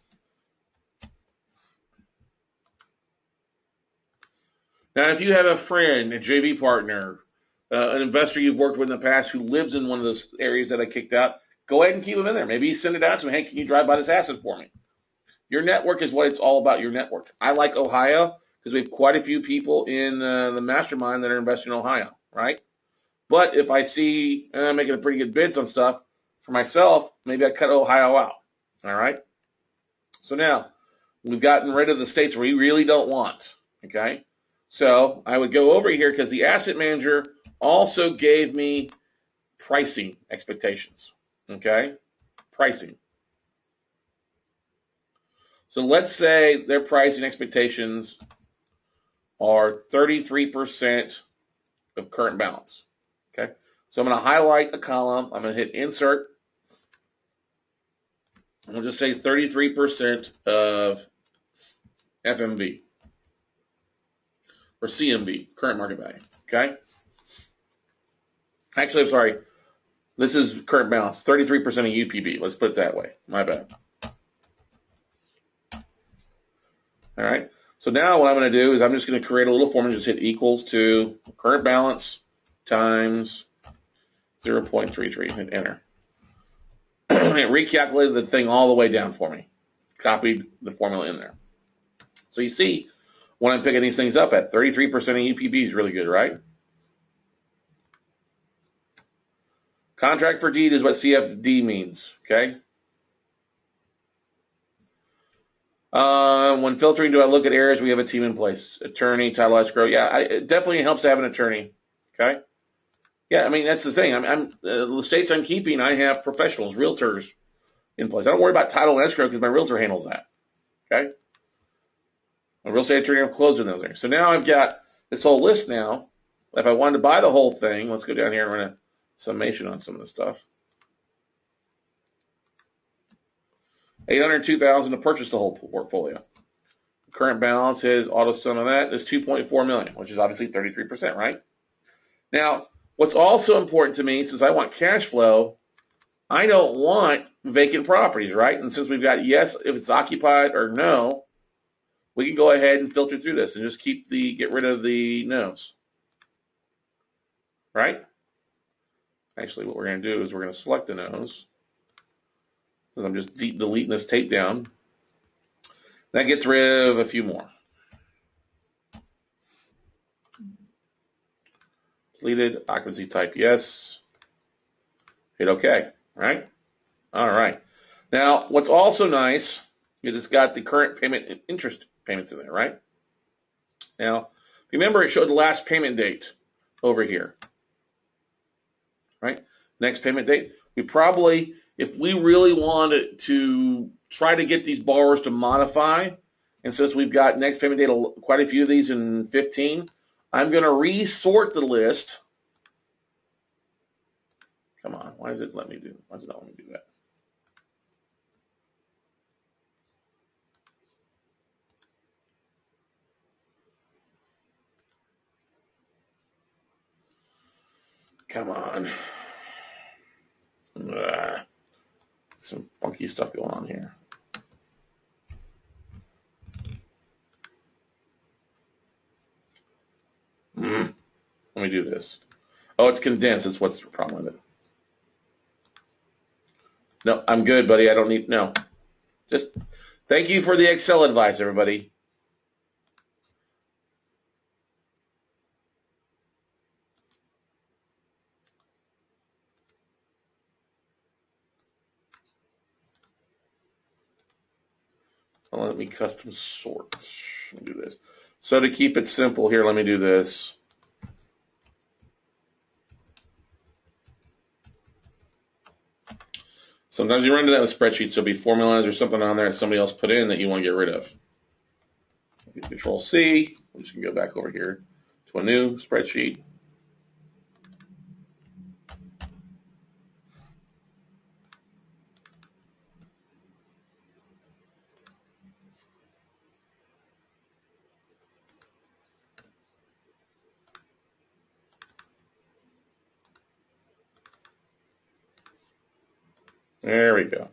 A: Now, if you have a friend, a JV partner, an investor you've worked with in the past who lives in one of those areas that I kicked out, go ahead and keep them in there. Maybe you send it out to him. Hey, can you drive by this asset for me? Your network is what it's all about, your network. I like Ohio because we have quite a few people in the mastermind that are investing in Ohio, right? But if I see making a pretty good bids on stuff, for myself, maybe I cut Ohio out. All right. So now we've gotten rid of the states we really don't want. Okay. So I would go over here because the asset manager also gave me pricing expectations. Okay. Pricing. So let's say their pricing expectations are 33% of current balance. Okay. So I'm going to highlight a column. I'm going to hit insert. I'm going to just say 33% of FMV or CMV, current market value. Okay. Actually, I'm sorry. This is current balance, 33% of UPB. Let's put it that way. My bad. All right. So now what I'm going to do is I'm just going to create a little formula, just hit equals to current balance times 0.33, hit enter. It recalculated the thing all the way down for me. Copied the formula in there. So you see, when I'm picking these things up at 33% of UPB is really good, right? Contract for deed is what CFD means, okay? When filtering, do I look at areas we have a team in place? Attorney, title escrow. Yeah, it definitely helps to have an attorney, okay? Yeah, I mean, that's the thing. The states I'm keeping, I have professionals, realtors in place. I don't worry about title and escrow because my realtor handles that, okay? A real estate attorney, I've closed in those areas. So now I've got this whole list now. If I wanted to buy the whole thing, let's go down here and run a summation on some of the stuff. $802,000 to purchase the whole portfolio. Current balance is auto sum of that is $2.4 million, which is obviously 33%, right? Now, what's also important to me, since I want cash flow, I don't want vacant properties, right? And since we've got yes if it's occupied or no, we can go ahead and filter through this and just get rid of the no's, right? Actually, what we're going to do is we're going to select the no's. I'm just deleting this tape down. That gets rid of a few more. Deleted, occupancy type yes. Hit OK, right? All right. Now, what's also nice is it's got the current payment and interest payments in there, right? Now, remember it showed the last payment date over here, right? Next payment date. We probably, if we really wanted to try to get these borrowers to modify, and since we've got next payment date, quite a few of these in 15, I'm going to resort the list. Come on, why does it not let me do that? Come on. Some funky stuff going on here. Let me do this. Oh, it's condensed. That's what's the problem with it. No, I'm good, buddy. I don't need, no. Just thank you for the Excel advice, everybody. Let me custom sort. Let me do this. So to keep it simple here, let me do this. Sometimes you run into that with spreadsheets. There'll be formulas or something on there that somebody else put in that you want to get rid of. Control C. I'm just going to go back over here to a new spreadsheet. There we go.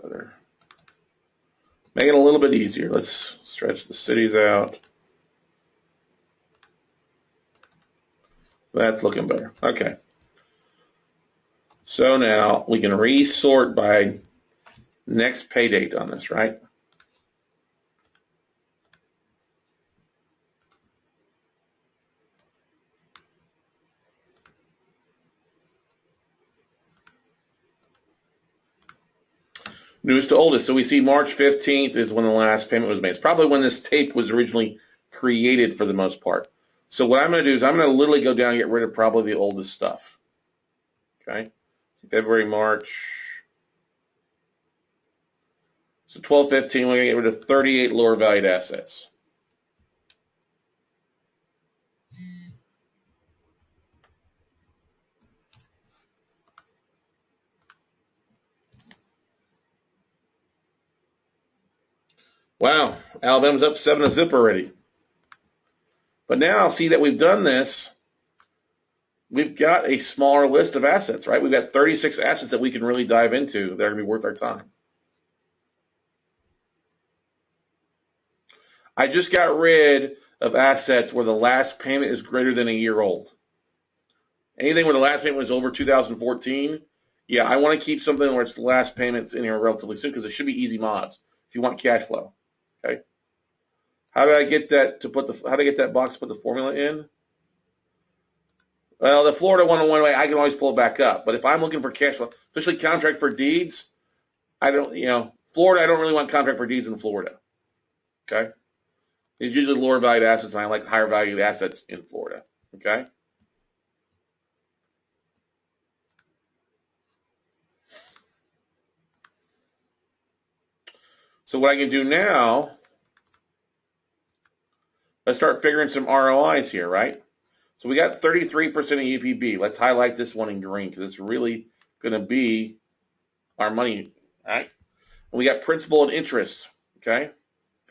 A: Better. Make it a little bit easier. Let's stretch the cities out. That's looking better. Okay. So now we can resort by next pay date on this, right? Newest to oldest. So we see March 15th is when the last payment was made. It's probably when this tape was originally created for the most part. So what I'm going to do is I'm going to literally go down and get rid of probably the oldest stuff. Okay. So February, March. So 12/15, we're going to get rid of 38 lower valued assets. Wow, Alabama's up 7-0 already. But now I'll see that we've done this. We've got a smaller list of assets, right? We've got 36 assets that we can really dive into that are going to be worth our time. I just got rid of assets where the last payment is greater than a year old. Anything where the last payment was over 2014, yeah, I want to keep something where it's the last payment's in here relatively soon because it should be easy mods if you want cash flow. Okay. How did I get that how did I get that box to put the formula in? Well, the Florida one went away. I can always pull it back up. But if I'm looking for cash flow, especially contract for deeds, Florida, I don't really want contract for deeds in Florida. Okay. It's usually lower valued assets, and I like higher valued assets in Florida. Okay. So what I can do now, let's start figuring some ROIs here, right? So we got 33% of UPB. Let's highlight this one in green because it's really going to be our money, right? And we got principal and interest, okay,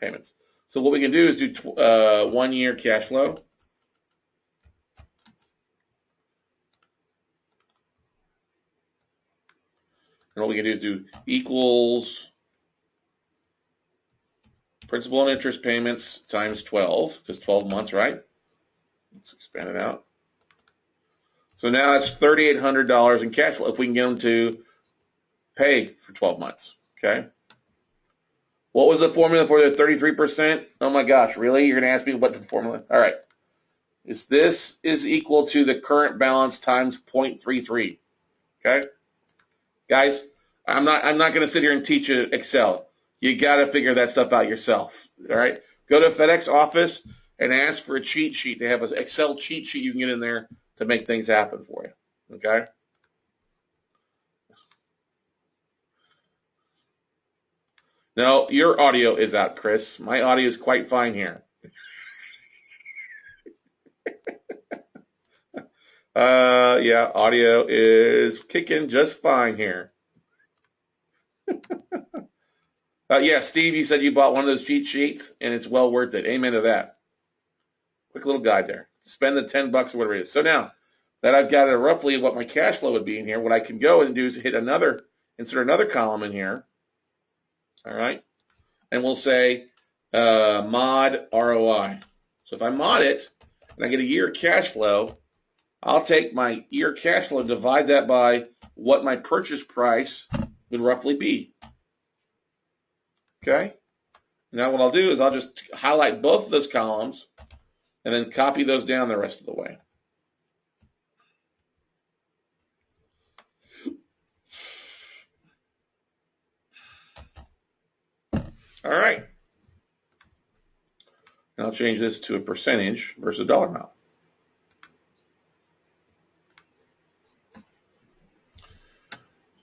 A: payments. So what we can do is do 1 year cash flow. And what we can do is do equals principal and interest payments times 12, because 12 months, right? Let's expand it out. So now that's $3,800 in cash flow if we can get them to pay for 12 months, okay? What was the formula for the 33%? Oh my gosh, really? You're going to ask me what the formula? All right. This is equal to the current balance times 0.33, okay? Guys, I'm not going to sit here and teach you Excel. You got to figure that stuff out yourself, all right? Go to FedEx office and ask for a cheat sheet. They have an Excel cheat sheet you can get in there to make things happen for you, okay? No, your audio is out, Chris. My audio is quite fine here. Yeah, audio is kicking just fine here. Yeah, Steve, you said you bought one of those cheat sheets, and it's well worth it. Amen to that. Quick little guide there. Spend the $10 or whatever it is. So now that I've got roughly what my cash flow would be in here, what I can go and do is insert another column in here. All right. And we'll say mod ROI. So if I mod it and I get a year cash flow, I'll take my year cash flow and divide that by what my purchase price would roughly be. Okay? Now what I'll do is I'll just highlight both of those columns and then copy those down the rest of the way. All right. And I'll change this to a percentage versus dollar amount.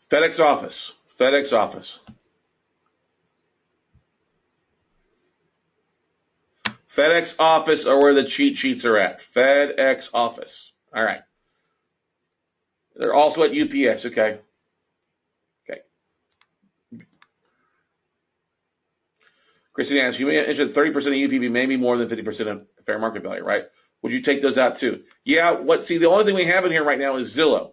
A: FedEx office. FedEx office. FedEx office are where the cheat sheets are at. FedEx office. All right. They're also at UPS. Okay. Okay. Christine asks, you mentioned 30% of UPB, maybe more than 50% of fair market value, right? Would you take those out too? Yeah. The only thing we have in here right now is Zillow.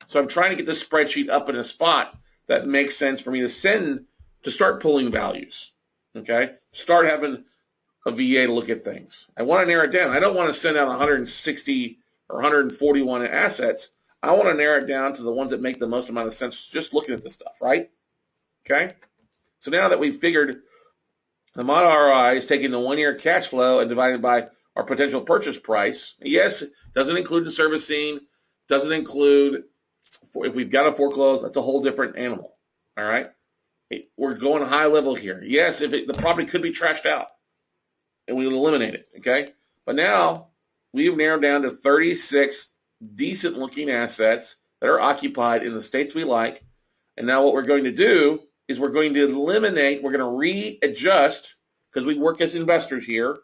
A: So I'm trying to get this spreadsheet up in a spot that makes sense for me to start pulling values. Okay. Start having a VA to look at things. I want to narrow it down. I don't want to send out 160 or 141 assets. I want to narrow it down to the ones that make the most amount of sense just looking at this stuff, right? Okay? So now that we've figured the mod ROI is taking the 1 year cash flow and divided by our potential purchase price. Yes, doesn't include the servicing, doesn't include if we've got a foreclose, that's a whole different animal. All right? We're going high level here. Yes, if the property could be trashed out, and we would eliminate it, okay? But now we've narrowed down to 36 decent looking assets that are occupied in the states we like. And now what we're going to do is we're going to eliminate, we're going to readjust, because we work as investors here.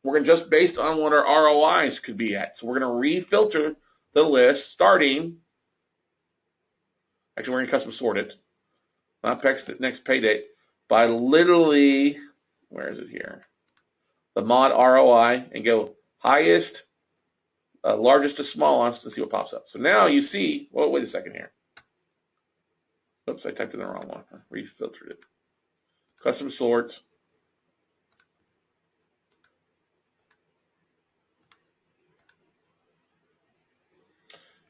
A: We're going to just based on what our ROIs could be at. So we're going to refilter the list starting, actually we're going to custom sort it, not next pay date, by literally, where is it here? The mod ROI, and go highest, largest to smallest, and see what pops up. So now you see, well, wait a second here. Oops, I typed in the wrong one. I refiltered it. Custom sort.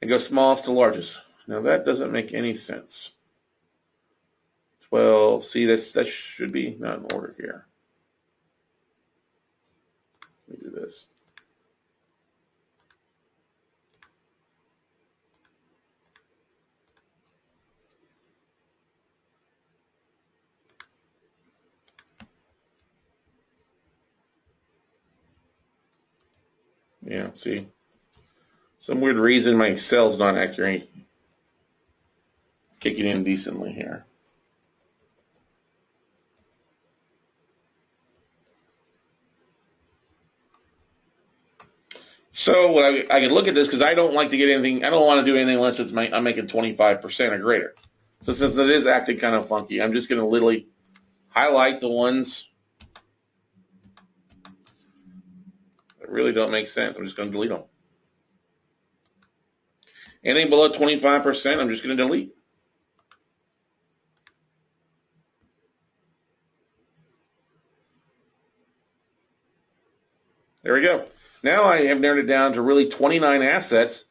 A: And go smallest to largest. Now that doesn't make any sense. 12, see that should be not in order here. Let me do this. Yeah, see. Some weird reason my Excel's not accurate. Kicking in decently here. So what I can look at this because I don't like to get anything. I don't want to do anything unless I'm making 25% or greater. So since it is acting kind of funky, I'm just going to literally highlight the ones that really don't make sense. I'm just going to delete them. Anything below 25%, I'm just going to delete. There we go. Now I have narrowed it down to really 29 assets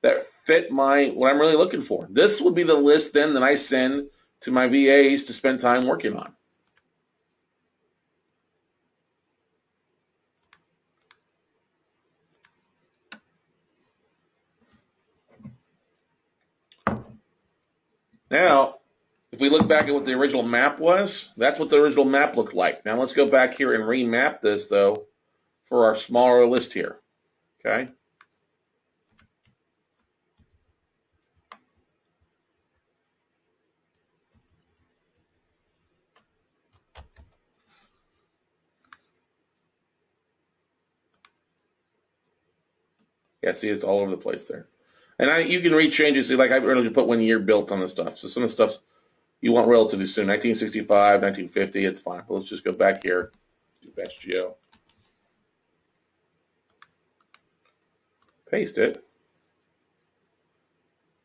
A: that fit what I'm really looking for. This would be the list then that I send to my VAs to spend time working on. Now, if we look back at what the original map was, that's what the original map looked like. Now let's go back here and remap this, though, for our smaller list here. Okay? Yeah, see, it's all over the place there. And you can rechange it. See, like I really put 1 year built on the stuff. So some of the stuff you want relatively soon. 1965, 1950, it's fine. But let's just go back here. Do batch geo. Paste it.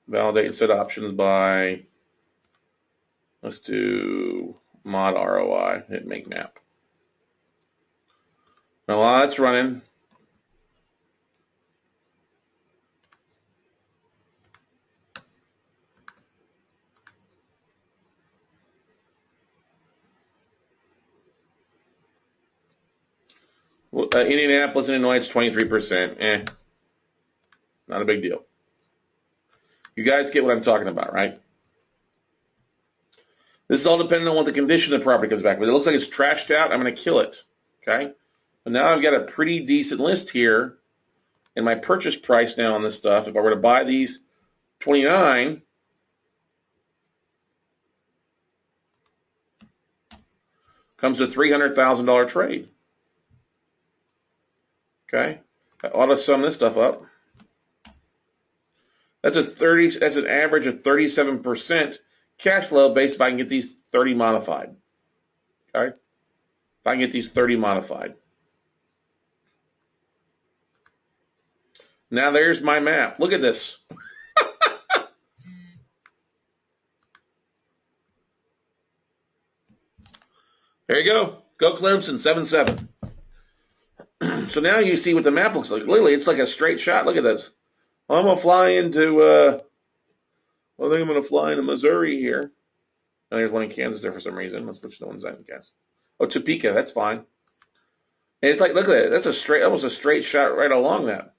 A: Validate and set options by, let's do mod ROI, hit make map. Now while that's running, Indianapolis, Illinois, it's 23%. Not a big deal. You guys get what I'm talking about, right? This is all dependent on what the condition of the property comes back with. It looks like it's trashed out. I'm going to kill it. Okay? But now I've got a pretty decent list here. And my purchase price now on this stuff, if I were to buy these 29, comes to $300,000 trade. Okay? I ought to sum this stuff up. That's an average of 37% cash flow based if I can get these 30 modified. Okay? If I can get these 30 modified. Now there's my map. Look at this. There you go. Go Clemson, 7-7. So now you see what the map looks like. Literally, it's like a straight shot. Look at this. Well, I'm going to fly into, I think I'm going to fly into Missouri here. Oh, there's one in Kansas there for some reason. Let's switch the ones out in Kansas. Oh, Topeka, that's fine. And it's like, look at that. That's almost a straight shot right along that.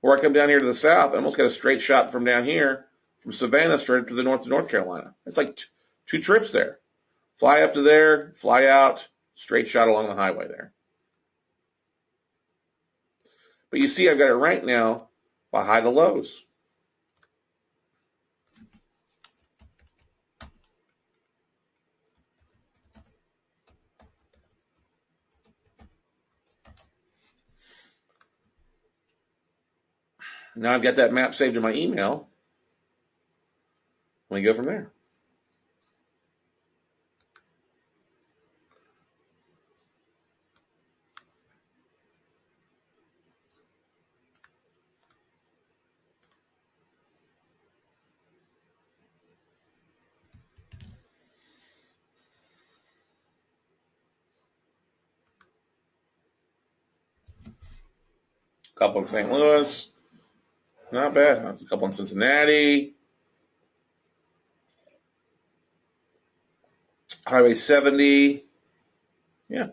A: Or I come down here to the south, I almost got a straight shot from down here from Savannah straight up to the north of North Carolina. It's like two trips there. Fly up to there, fly out, straight shot along the highway there. But you see, I've got it ranked now by high to lows. Now I've got that map saved in my email. Let me go from there. A couple in St. Louis. Not bad. A couple in Cincinnati. Highway 70. Yeah.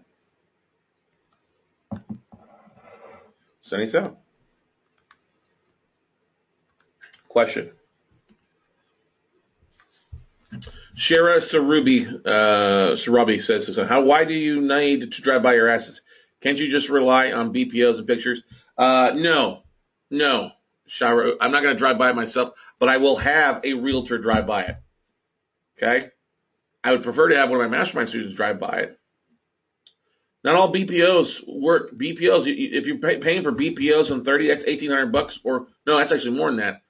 A: 77. Question. Shara Sarabi says, why do you need to drive by your assets? Can't you just rely on BPOs and pictures? No. Shara, I'm not going to drive by it myself, but I will have a realtor drive by it. Okay? I would prefer to have one of my mastermind students drive by it. Not all BPOs work. BPOs, if you're paying for BPOs on 30, that's $1,800, or no, that's actually more than that.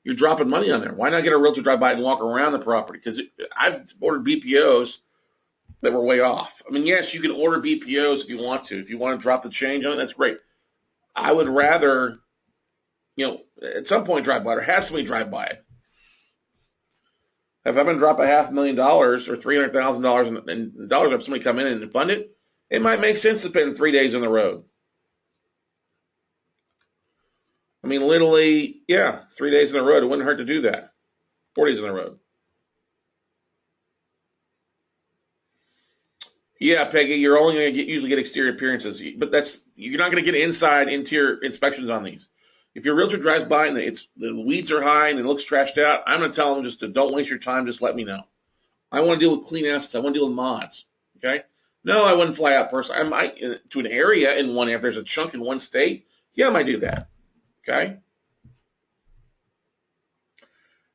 A: You're dropping money on there. Why not get a realtor drive by it and walk around the property? Because I've ordered BPOs that were way off. I mean, yes, you can order BPOs if you want to. If you want to drop the change on it, that's great. I would rather, at some point drive by it, or have somebody drive by it. If I'm going to drop $500,000 or $300,000 in dollars, have somebody come in and fund it, it might make sense to spend 3 days on the road. I mean, literally, 3 days on the road. It wouldn't hurt to do that. 4 days on the road. Yeah, Peggy, you're only going to usually get exterior appearances, but you're not going to get inside interior inspections on these. If your realtor drives by and the weeds are high and it looks trashed out, I'm going to tell them just to don't waste your time. Just let me know. I want to deal with clean assets. I want to deal with mods. Okay? No, I wouldn't fly out personally. I might to an area in one. If there's a chunk in one state, I might do that. Okay?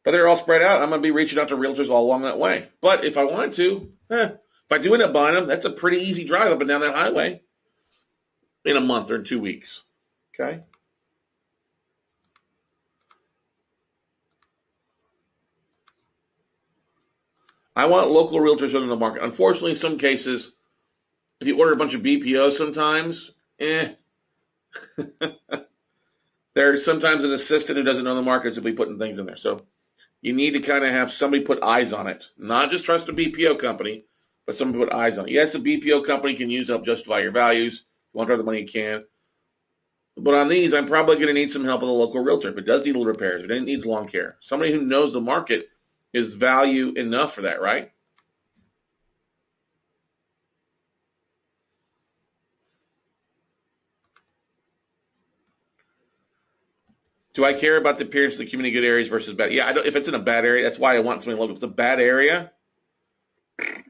A: But they're all spread out. I'm going to be reaching out to realtors all along that way. But if I want to, if I do end up buying them, that's a pretty easy drive up and down that highway in a month or 2 weeks. Okay? I want local realtors in the market. Unfortunately, in some cases, if you order a bunch of BPOs sometimes, there's sometimes an assistant who doesn't know the markets will be putting things in there. So you need to kind of have somebody put eyes on it. Not just trust a BPO company, but somebody put eyes on it. Yes, a BPO company can use to help justify your values. If you want to draw the money, you can. But on these, I'm probably going to need some help with a local realtor. If it does need a little repairs, if it needs lawn care, somebody who knows the market is value enough for that, right? Do I care about the appearance of the community good areas versus bad? Yeah, if it's in a bad area, that's why I want something local. If it's a bad area,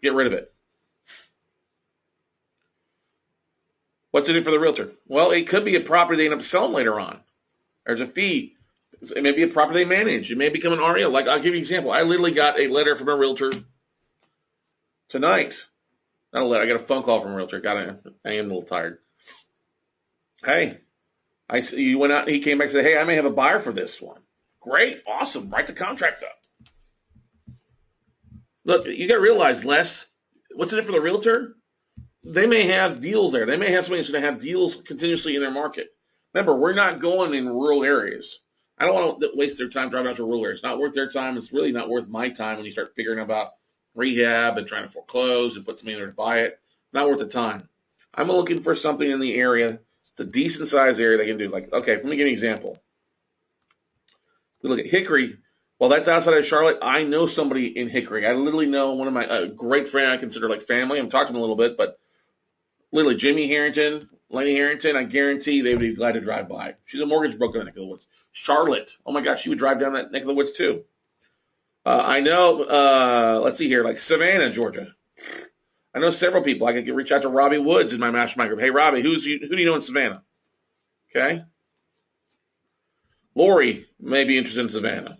A: get rid of it. What's in it for the realtor? Well, it could be a property they end up selling later on. There's a fee. It may be a property they manage. It may become an REO. Like, I'll give you an example. I literally got a letter from a realtor tonight. Not a letter. I got a phone call from a realtor. I am a little tired. Hey, you went out. He came back and said, hey, I may have a buyer for this one. Great. Awesome. Write the contract up. Look, you got to realize, Les, what's in it for the realtor? They may have deals there. They may have somebody who's going to have deals continuously in their market. Remember, we're not going in rural areas. I don't want to waste their time driving out to rural areas. It's not worth their time. It's really not worth my time when you start figuring about rehab and trying to foreclose and put somebody in there to buy it. Not worth the time. I'm looking for something in the area. It's a decent sized area they can do. Like, okay, let me give you an example. We look at Hickory. Well, that's outside of Charlotte. I know somebody in Hickory. I literally know one of my great friend I consider like family. I'm talking to him a little bit, but literally Jamie Harrington, Lenny Harrington, I guarantee they would be glad to drive by. She's a mortgage broker in the neck of the woods. Charlotte, oh my gosh, she would drive down that neck of the woods too. I know, let's see here, like Savannah, Georgia. I know several people. I could reach out to Robbie Woods in my mastermind group. Hey, Robbie, who do you know in Savannah? Okay. Lori may be interested in Savannah.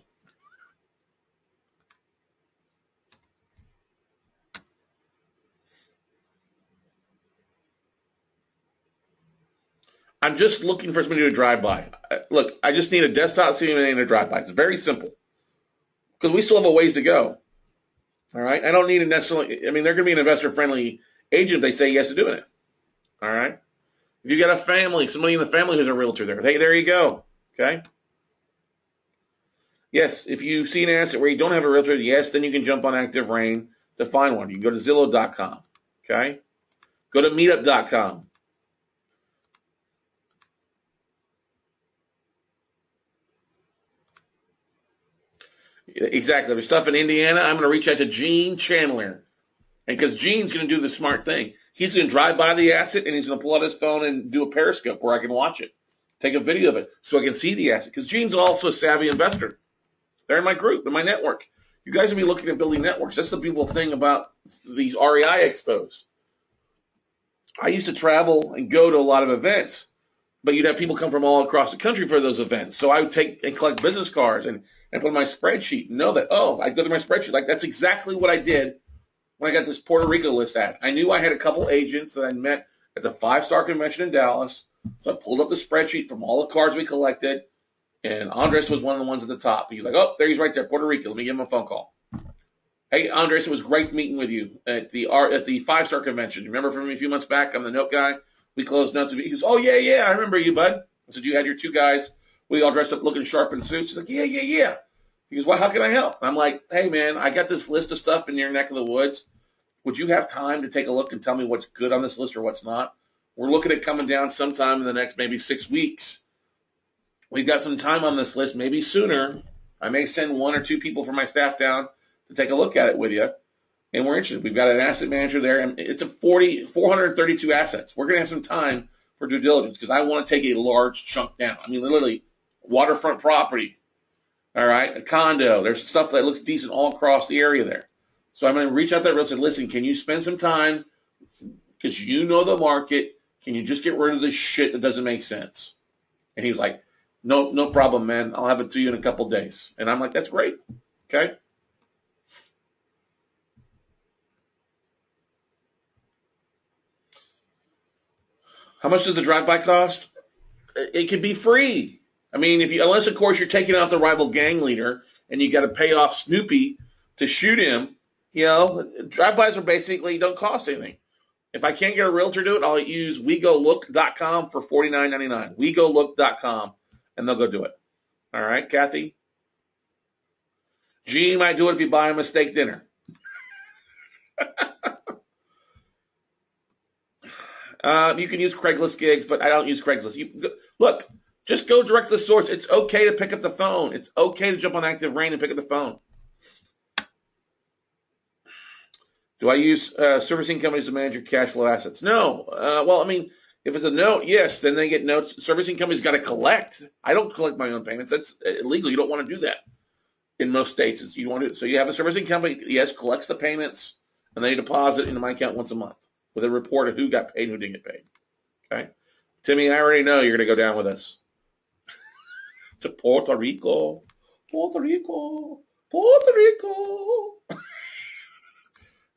A: I'm just looking for somebody to do a drive-by. Look, I just need a desktop CMA and a drive-by. It's very simple because we still have a ways to go. All right. I don't need a necessarily. I mean, they're going to be an investor-friendly agent if they say yes to doing it. All right. If you got a family, somebody in the family who's a realtor there, hey, there you go. Okay. Yes, if you see an asset where you don't have a realtor, yes, then you can jump on Active Rain to find one. You can go to Zillow.com. Okay. Go to Meetup.com. Exactly. There's stuff in Indiana. I'm going to reach out to Gene Chandler. And because Gene's going to do the smart thing, he's going to drive by the asset and he's going to pull out his phone and do a periscope where I can watch it, take a video of it so I can see the asset. Because Gene's also a savvy investor. They're in my group, in my network. You guys will be looking at building networks. That's the beautiful thing about these REI Expos. I used to travel and go to a lot of events, but you'd have people come from all across the country for those events. So I would take and collect business cards and put in my spreadsheet and know that, I'd go through my spreadsheet. Like, that's exactly what I did when I got this Puerto Rico list ad. I knew I had a couple agents that I met at the 5-star convention in Dallas. So I pulled up the spreadsheet from all the cards we collected, and Andres was one of the ones at the top. He's like, there he's right there, Puerto Rico. Let me give him a phone call. Hey, Andres, it was great meeting with you at the 5-star convention. You remember from me a few months back? I'm the note guy. We closed notes. He goes, oh, yeah, I remember you, bud. I said, you had your 2 guys. We all dressed up looking sharp in suits. He's like, yeah. He goes, well, how can I help? I'm like, hey, man, I got this list of stuff in your neck of the woods. Would you have time to take a look and tell me what's good on this list or what's not? We're looking at coming down sometime in the next maybe 6 weeks. We've got some time on this list, maybe sooner. I may send 1 or 2 people from my staff down to take a look at it with you. And we're interested. We've got an asset manager there, and it's 432 assets. We're going to have some time for due diligence because I want to take a large chunk down. I mean, literally, waterfront property, all right, a condo. There's stuff that looks decent all across the area there. So I'm going to reach out there and say, listen, can you spend some time because you know the market? Can you just get rid of this shit that doesn't make sense? And he was like, no problem, man. I'll have it to you in a couple days. And I'm like, that's great. Okay. How much does the drive-by cost? It could be free. I mean, unless of course you're taking out the rival gang leader and you got to pay off Snoopy to shoot him, drive-bys are basically don't cost anything. If I can't get a realtor to do it, I'll use WeGoLook.com for $49.99. WeGoLook.com, and they'll go do it. All right, Kathy? Gene might do it if you buy him a steak dinner. You can use Craigslist gigs, but I don't use Craigslist. Look, just go direct to the source. It's okay to pick up the phone. It's okay to jump on Active Rain and pick up the phone. Do I use servicing companies to manage your cash flow assets? No. Well, I mean, if it's a note, yes, then they get notes. Servicing companies got to collect. I don't collect my own payments. That's illegal. You don't want to do that in most states. You want to. So you have a servicing company, yes, collects the payments, and they deposit into my account once a month with a report of who got paid and who didn't get paid. Okay, Timmy, I already know you're going to go down with us to Puerto Rico.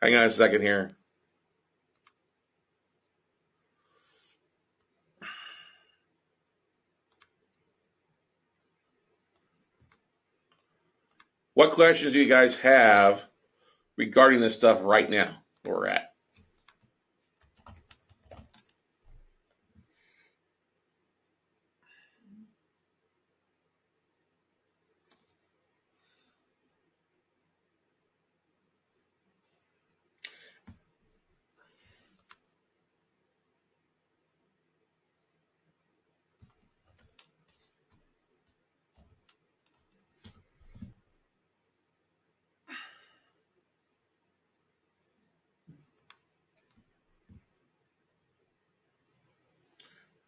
A: Hang on a second here. What questions do you guys have regarding this stuff right now where we're at?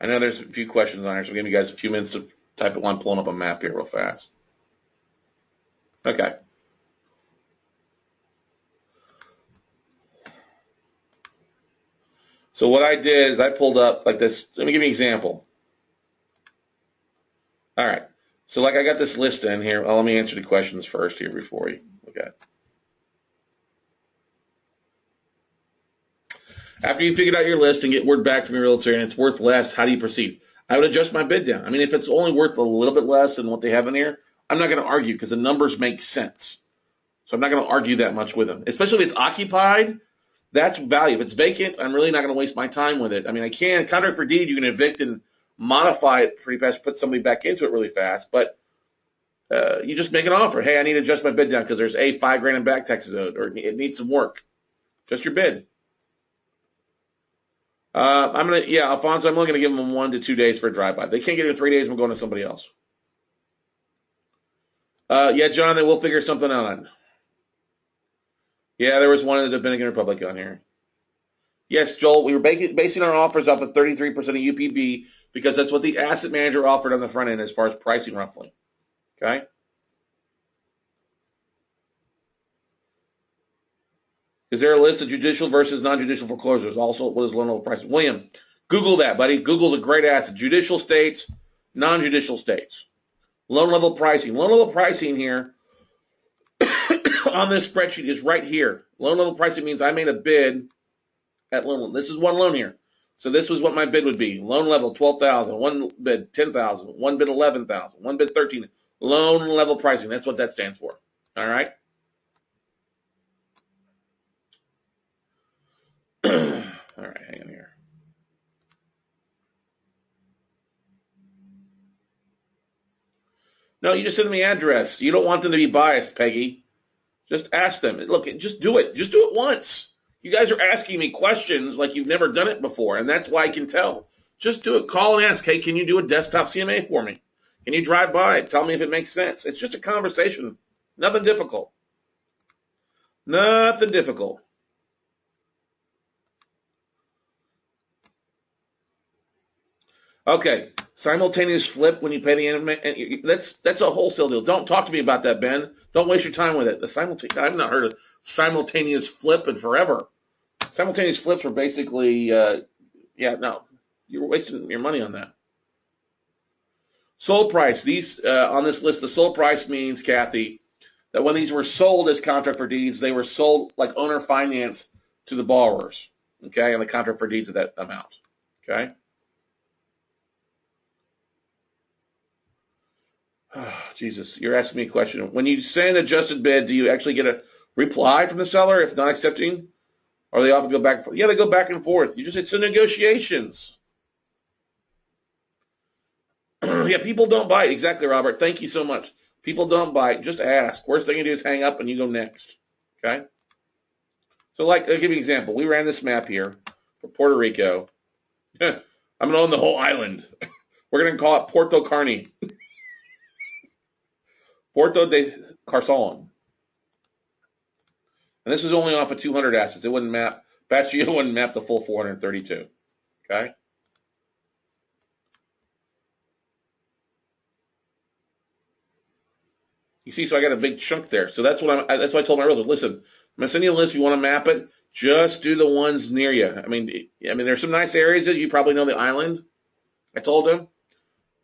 A: I know there's a few questions on here, so I'll give you guys a few minutes to type it while I'm pulling up a map here real fast. Okay. So what I did is I pulled up like this. Let me give you an example. All right. So like I got this list in here. Well, let me answer the questions first here before we look at it. After you figured out your list and get word back from your realtor and it's worth less, how do you proceed? I would adjust my bid down. I mean, if it's only worth a little bit less than what they have in here, I'm not going to argue because the numbers make sense. So I'm not going to argue that much with them, especially if it's occupied. That's value. If it's vacant, I'm really not going to waste my time with it. I mean, I can contract for deed. You can evict and modify it pretty fast, put somebody back into it really fast. But you just make an offer. Hey, I need to adjust my bid down because there's $5,000 in back taxes owed, or it needs some work. Just your bid. Alfonso, I'm only going to give them 1 to 2 days for a drive-by. If they can't get it in 3 days, I'm going to somebody else. John, then we'll figure something out. Yeah, there was one in the Dominican Republic on here. Yes, Joel, we were basing our offers off of 33% of UPB because that's what the asset manager offered on the front end as far as pricing roughly. Okay? Is there a list of judicial versus non-judicial foreclosures? Also, what is loan level pricing? William, Google that, buddy. Google's a great asset. Judicial states, non-judicial states. Loan level pricing. Loan level pricing here on this spreadsheet is right here. Loan level pricing means I made a bid at loan level. This is one loan here. So this was what my bid would be. Loan level, 12,000. One bid, 10,000. One bid, 11,000. One bid, 13,000. Loan level pricing. That's what that stands for. All right? All right, hang on here. No, you just send them the address. You don't want them to be biased, Peggy. Just ask them. Look, just do it. Just do it once. You guys are asking me questions like you've never done it before, and that's why I can tell. Just do it. Call and ask, hey, can you do a desktop CMA for me? Can you drive by it? Tell me if it makes sense. It's just a conversation. Nothing difficult. Nothing difficult. Okay, simultaneous flip when you pay the internet. That's a wholesale deal. Don't talk to me about that, Ben. Don't waste your time with it. I've not heard of simultaneous flip in forever. Simultaneous flips were basically, no, you're wasting your money on that. Sold price. These on this list, the sold price means, Kathy, that when these were sold as contract for deeds, they were sold like owner finance to the borrowers. Okay, and the contract for deeds at that amount. Okay. Oh, Jesus, you're asking me a question. When you send an adjusted bid, do you actually get a reply from the seller if not accepting? Or they often go back and forth? Yeah, they go back and forth. It's the negotiations. Yeah, people don't bite. Exactly, Robert. Thank you so much. People don't bite. Just ask. Worst thing you do is hang up and you go next. Okay? So, I'll give you an example. We ran this map here for Puerto Rico. I'm going to own the whole island. We're going to call it Puerto Carne. Puerto de Carson. And this is only off of 200 assets. It wouldn't map, Batchio wouldn't map the full 432. Okay? You see, so I got a big chunk there. So that's why I told my realtor, listen, I'm going to send you a list. If you want to map it, just do the ones near you. I mean, there's some nice areas that you probably know the island. I told him.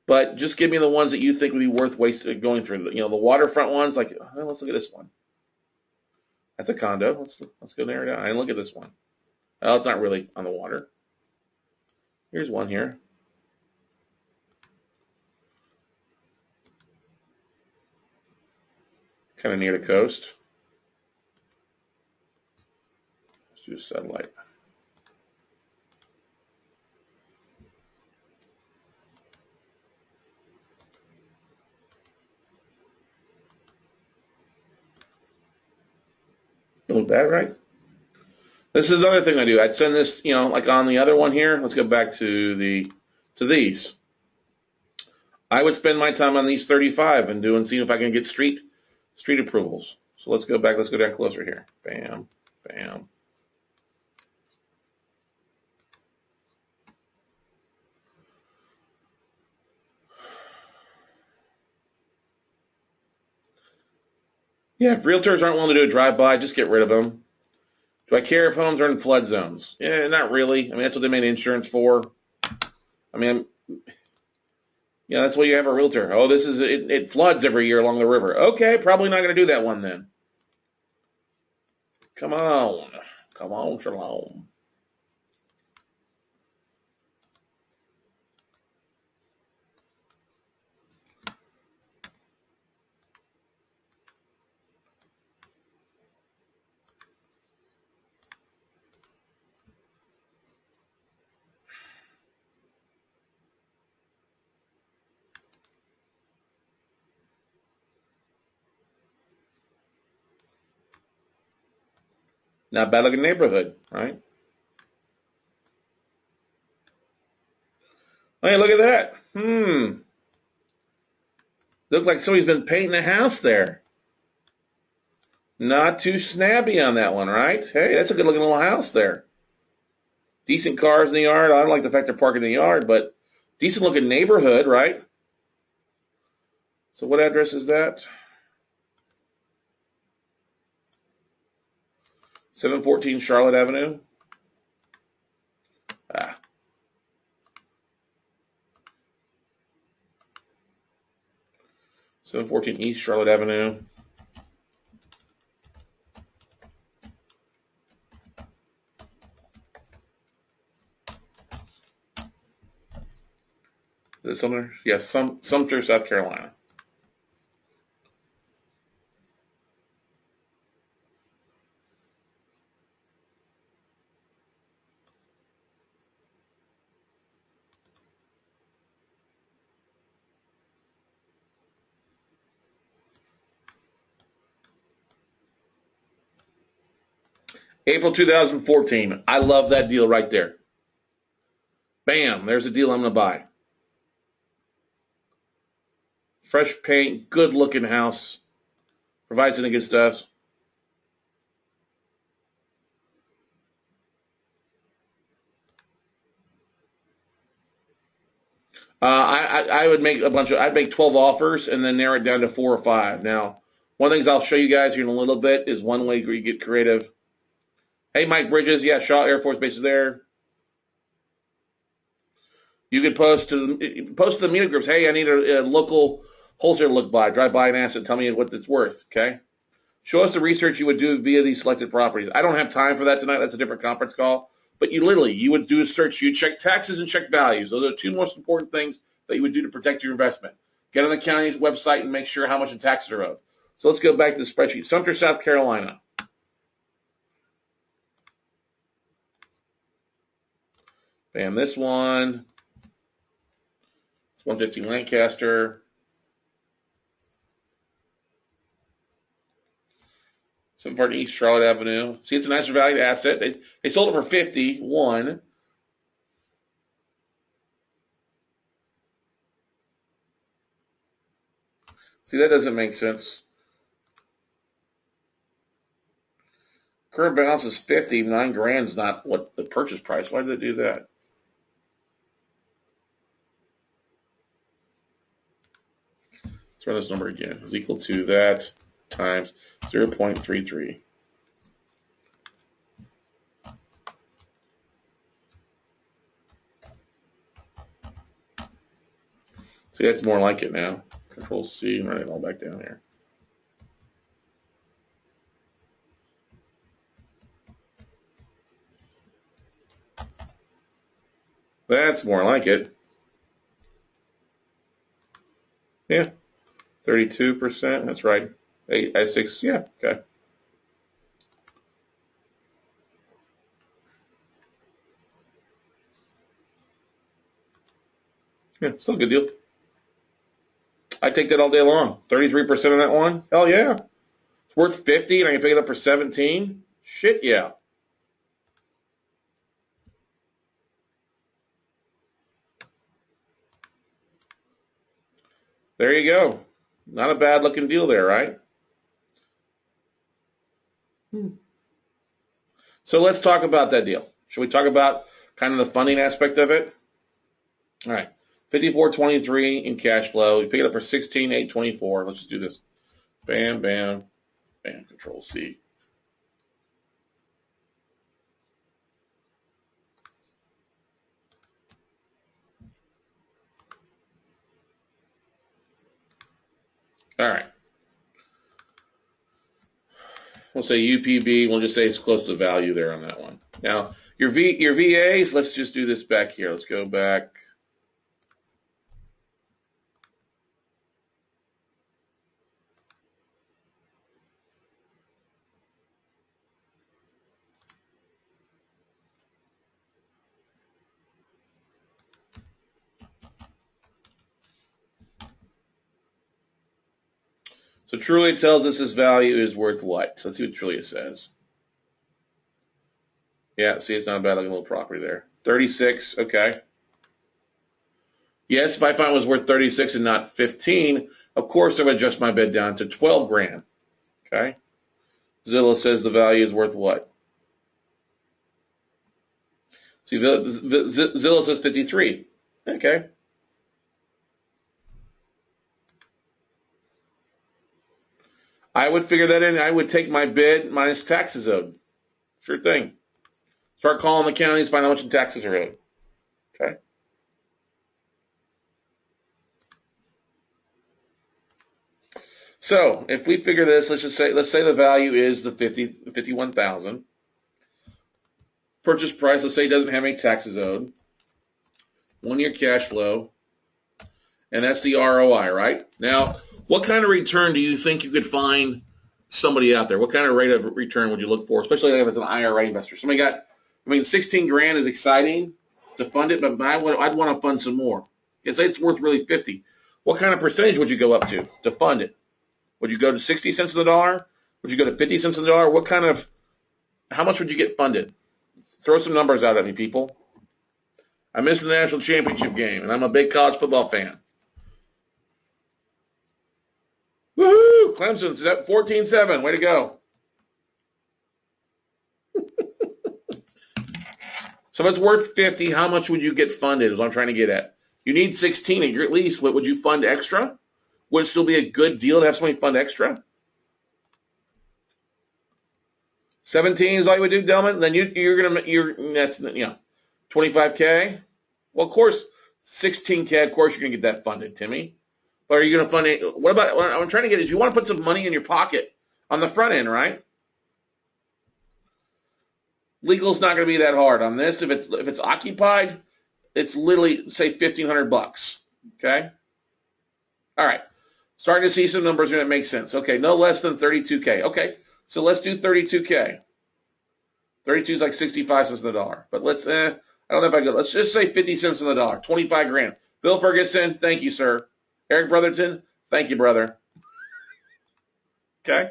A: But just give me the ones that you think would be worth going through. The waterfront ones, let's look at this one. That's a condo. Let's go narrow it down. And look at this one. Oh, it's not really on the water. Here's one here. Kind of near the coast. Let's do a satellite. Don't look bad, right? This is another thing I do. I'd send this, like on the other one here. Let's go back to these. I would spend my time on these 35 and seeing if I can get street approvals. So let's go back. Let's go down closer here. Bam, bam. Yeah, if realtors aren't willing to do a drive-by, just get rid of them. Do I care if homes are in flood zones? Yeah, not really. I mean, that's what they made insurance for. I mean, that's why you have a realtor. Oh, it floods every year along the river. Okay, probably not going to do that one then. Come on, Shalom. Not bad looking neighborhood, right? Hey, look at that. Look like somebody's been painting the house there. Not too snabby on that one, right? Hey, that's a good looking little house there. Decent cars in the yard. I don't like the fact they're parking in the yard, but decent looking neighborhood, right? So what address is that? 714 Charlotte Avenue. 714 East Charlotte Avenue. Is it Sumter? Yeah, Sumter, South Carolina. April 2014. I love that deal right there. Bam, there's a deal I'm going to buy. Fresh paint, good looking house. Provides any good stuff. I'd make 12 offers and then narrow it down to 4 or 5. Now, one of the things I'll show you guys here in a little bit is one way where you get creative. Hey, Mike Bridges, yeah, Shaw Air Force Base is there. You can post to the media groups. Hey, I need a local wholesaler to look by. Drive by and ask it. Tell me what it's worth. Okay. Show us the research you would do via these selected properties. I don't have time for that tonight. That's a different conference call. But you would do a search. You check taxes and check values. Those are the two most important things that you would do to protect your investment. Get on the county's website and make sure how much the taxes are owed. So let's go back to the spreadsheet. Sumter, South Carolina. Bam, this one. It's 115 Lancaster. 740 East Charlotte Avenue. See, it's a nicer valued asset. They sold it for 51. See, that doesn't make sense. Current balance is 50. 9 grand's not what the purchase price. Why did they do that? Let's run this number again. Is equal to that times 0.33. See, that's more like it now. Control C and write it all back down here. That's more like it. Yeah, 32%. That's right. 6. Yeah, okay. Yeah, still a good deal. I take that all day long. 33% on that one. Hell yeah. It's worth 50 and I can pick it up for 17. Shit yeah. There you go. Not a bad looking deal there, right? So let's talk about that deal. Should we talk about kind of the funding aspect of it? All right. 54.23 in cash flow. You pick it up for 16,824. Let's just do this. Bam, bam, bam. Control C. All right. We'll say UPB. We'll just say it's close to value there on that one. Now, your VAs, let's just do this back here. Let's go back. So truly it tells us this value is worth what? So let's see what truly it says. Yeah, see, it's not a bad looking little property there. 36, okay. Yes, if I find it was worth 36 and not 15, of course I would adjust my bid down to 12 grand. Okay. Zillow says the value is worth what? See, Zillow says 53. Okay. I would figure that in. I would take my bid minus taxes owed. Sure thing. Start calling the counties, find out how much in taxes are owed. Okay. So if we figure this, let's say the value is the 51,000. Purchase price, let's say it doesn't have any taxes owed. 1 year cash flow. And that's the ROI, right? Now, what kind of return do you think you could find somebody out there? What kind of rate of return would you look for, especially if it's an IRA investor? 16 grand is exciting to fund it, but I'd want to fund some more. Say it's worth really 50. What kind of percentage would you go up to fund it? Would you go to 60 cents on the dollar? Would you go to 50 cents on the dollar? How much would you get funded? Throw some numbers out at me, people. I missed the national championship game, and I'm a big college football fan. Woohoo! Clemson's at 14-7. Way to go. So if it's worth 50, how much would you get funded is what I'm trying to get at. You need 16 at least. What would you fund extra? Would it still be a good deal to have somebody fund extra? 17 is all you would do, Delman? Then that's 25K. Well, of course, 16K. Of course, you're gonna get that funded, Timmy. But are you gonna fund it? What I'm trying to get is you want to put some money in your pocket on the front end, right? Legal's not gonna be that hard on this. If it's occupied, it's literally say $1,500. Okay. All right. Starting to see some numbers here that make sense. Okay, no less than 32K. Okay, so let's do 32K. 32 is like 65 cents on the dollar. But I don't know if I go. Let's just say 50 cents on the dollar. 25 grand. Bill Ferguson, thank you, sir. Eric Brotherton, thank you, brother. Okay.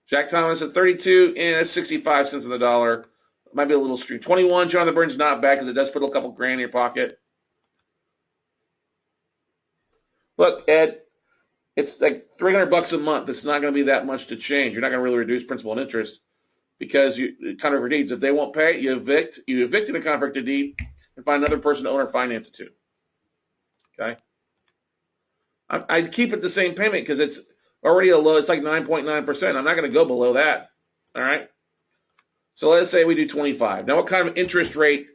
A: Jack Thomas at 32, and that's 65 cents on the dollar. Might be a little street. 21, Jonathan Burns, not bad because it does put a couple grand in your pocket. Look, Ed, it's like $300 a month. It's not going to be that much to change. You're not going to really reduce principal and interest because contract deeds. If they won't pay, you evict. You evict in a contract deed and find another person to own or finance it to. Okay. I'd keep it the same payment because it's already a low. It's like 9.9%. I'm not going to go below that. All right. So let's say we do 25. Now, what kind of interest rate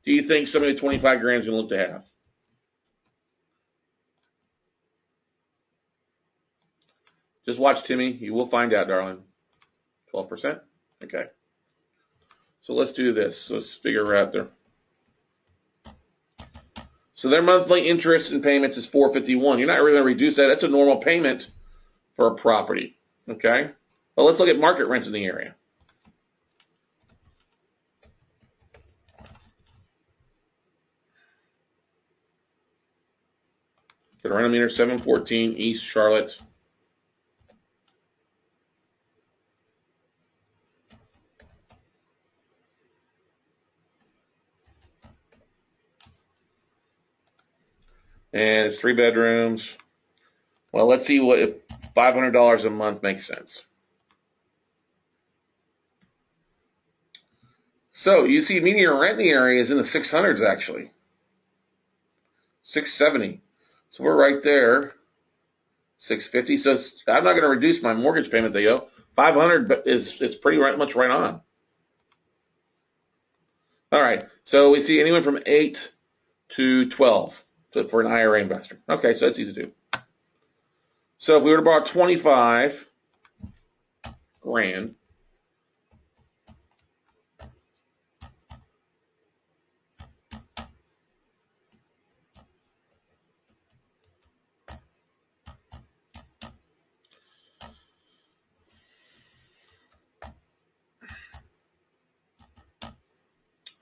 A: do you think somebody with 25 grand is going to look to have? Just watch, Timmy. You will find out, darling. 12%? Okay. So let's do this. Let's figure out there. So their monthly interest and payments is $451. You're not really going to reduce that. That's a normal payment for a property. Okay? Well, let's look at market rents in the area. Go to Renometer 714 East Charlotte. And it's 3 bedrooms. Well, let's see if $500 a month makes sense. So you see median rent in the area is in the 600s actually. 670. So we're right there. 650. So I'm not going to reduce my mortgage payment they owe. 500 is pretty much right on. All right. So we see anyone from 8 to 12 for an IRA investor. Okay, so that's easy to do. So if we were to borrow 25 grand,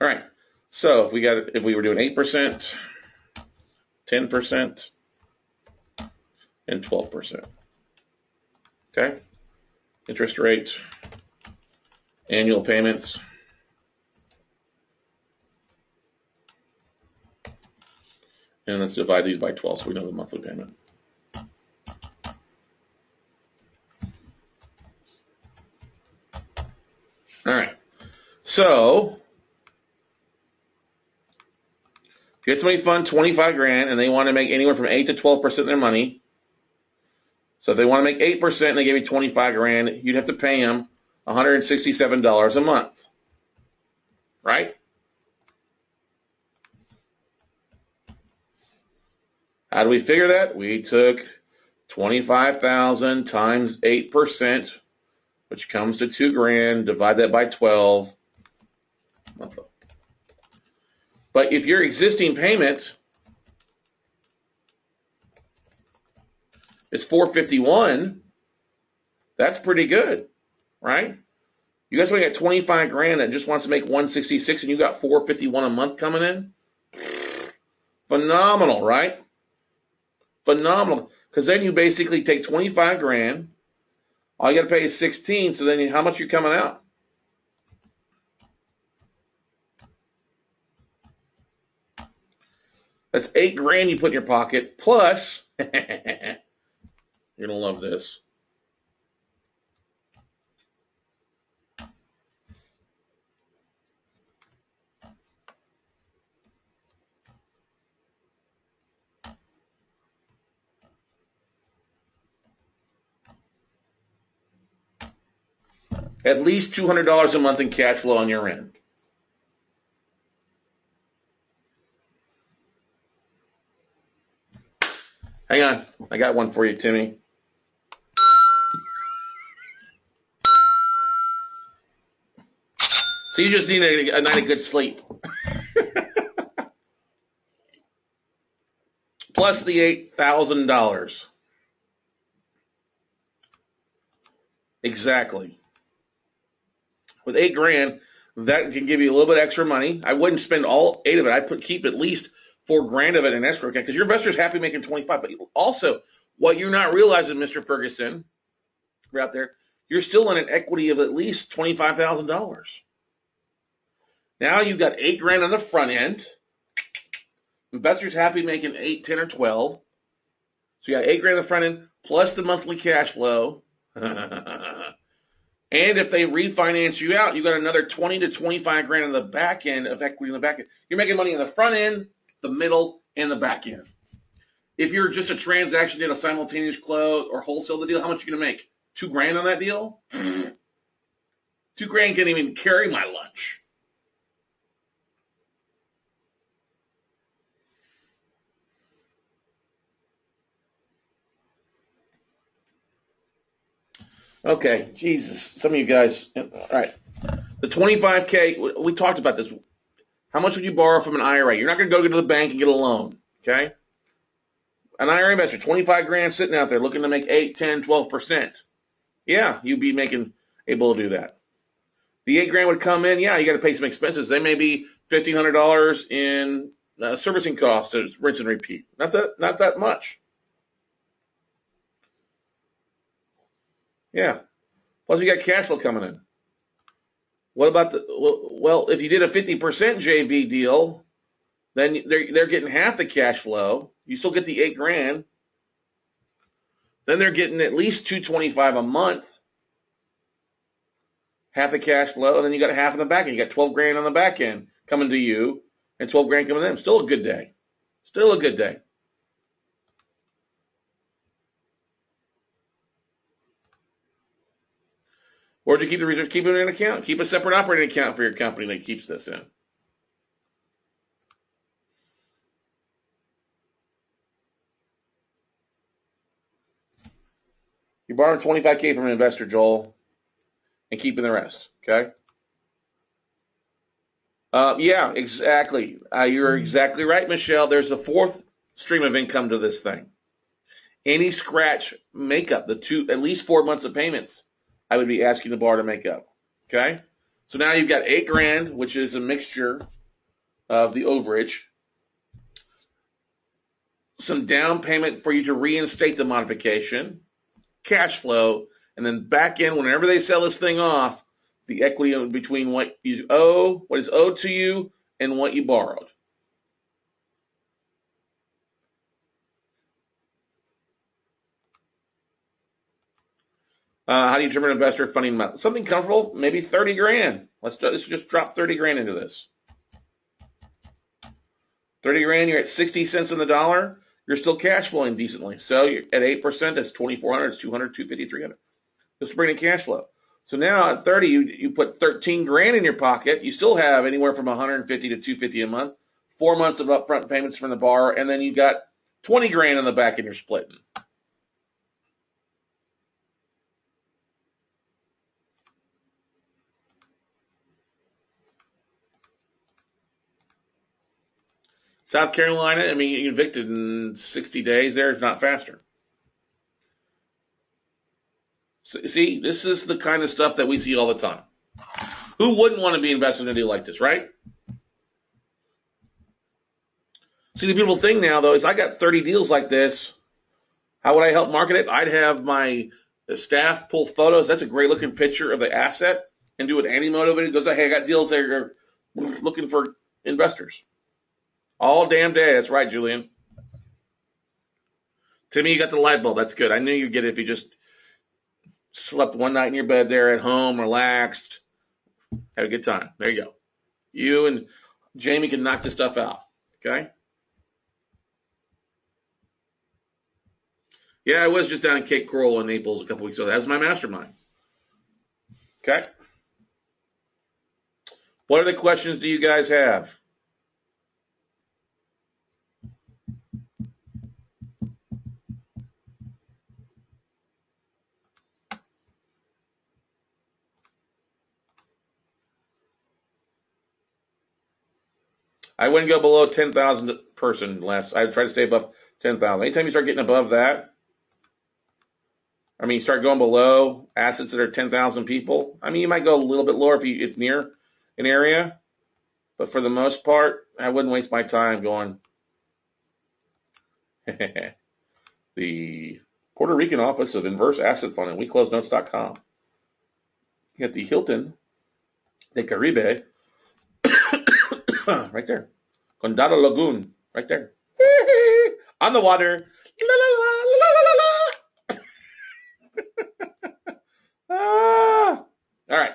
A: all right. So if we were doing 8%, 10%, and 12%. Okay? Interest rate, annual payments. And let's divide these by 12 so we know the monthly payment. All right. So if you get somebody fund 25 grand and they want to make anywhere from 8 to 12% of their money, so if they want to make 8% and they give you 25 grand, you'd have to pay them $167 a month. Right? How do we figure that? We took 25,000 times 8%, which comes to 2 grand, divide that by 12 monthly. But if your existing payment is $451, that's pretty good, right? You guys only got 25 grand that just wants to make 166 and you got $451 a month coming in? Phenomenal, right? Phenomenal. Because then you basically take 25 grand, all you got to pay is 16, so then how much are you coming out? That's 8 grand you put in your pocket, plus, you're going to love this. At least $200 a month in cash flow on your end. Hang on. I got one for you, Timmy. So you just need a night of good sleep. Plus the $8,000. Exactly. With 8 grand, that can give you a little bit extra money. I wouldn't spend all 8 of it. I'd keep at least 4 grand of it in escrow account because your investor's happy making 25. But also, what you're not realizing, Mr. Ferguson, you're out there, you're still in an equity of at least $25,000. Now you've got 8 grand on the front end. Investor's happy making 8, 10, or 12. So you got 8 grand on the front end plus the monthly cash flow. And if they refinance you out, you got another 20 to 25 grand on the back end of equity in the back end. You're making money in the front end, the middle, and the back end. If you're just a transaction deal, a simultaneous close, or wholesale the deal, how much are you going to make? 2 grand on that deal? 2 grand can't even carry my lunch. Okay, Jesus. Some of you guys, all right. The 25K, we talked about this. How much would you borrow from an IRA? You're not going to go to the bank and get a loan, okay? An IRA investor, 25 grand sitting out there looking to make 8, 10, 12%. Yeah, you'd be able to do that. The 8 grand would come in, yeah, you got to pay some expenses. They may be $1,500 in servicing costs to rinse and repeat. Not that much. Yeah. Plus you got cash flow coming in. What about well, if you did a 50% JV deal, then they're getting half the cash flow. You still get the 8 grand. Then they're getting at least $225 a month, half the cash flow, and then you got half in the back end. You got 12 grand on the back end coming to you, and 12 grand coming to them. Still a good day. Still a good day. Or do you keep the reserve? Keep it in an account. Keep a separate operating account for your company that keeps this in. You're borrowing $25K from an investor, Joel, and keeping the rest. Okay. Yeah, exactly. You're exactly right, Michelle. There's a fourth stream of income to this thing. Any scratch makeup, at least 4 months of payments, I would be asking the bar to make up. Okay. So now you've got $8,000, which is a mixture of the overage, some down payment for you to reinstate the modification, cash flow, and then back in whenever they sell this thing off, the equity in between what you owe, what is owed to you, and what you borrowed. How do you determine investor funding amount? Something comfortable, maybe $30,000. Let's just drop $30,000 into this. $30,000, you're at 60 cents on the dollar. You're still cash flowing decently. So you're at 8%, that's 2,400, it's 200, 250, 300. Just bringing cash flow. So now at 30, you put $13,000 in your pocket. You still have anywhere from 150 to 250 a month. 4 months of upfront payments from the borrower, and then you got $20,000 in the back, and you're splitting. South Carolina, I mean, you evicted in 60 days there, if not faster. So, see, this is the kind of stuff that we see all the time. Who wouldn't want to be invested in a deal like this, right? See, the beautiful thing now, though, is I got 30 deals like this. How would I help market it? I'd have my staff pull photos. That's a great-looking picture of the asset and do it anti-motivated. Goes, hey, I got deals that are looking for investors. All damn day. That's right, Julian. Timmy, you got the light bulb. That's good. I knew you'd get it if you just slept one night in your bed there at home, relaxed, had a good time. There you go. You and Jamie can knock this stuff out. Okay? Yeah, I was just down in Cape Coral in Naples a couple weeks ago. That was my mastermind. Okay? What other questions do you guys have? I wouldn't go below 10,000 person less. I'd try to stay above 10,000. Anytime you start getting above that, I mean, you start going below assets that are 10,000 people. I mean, you might go a little bit lower if it's near an area, but for the most part, I wouldn't waste my time going. The Puerto Rican Office of Inverse Asset Funding, WeCloseNotes.com. You got the Hilton de Caribe right there. Condado Lagoon right there. On the water. All right.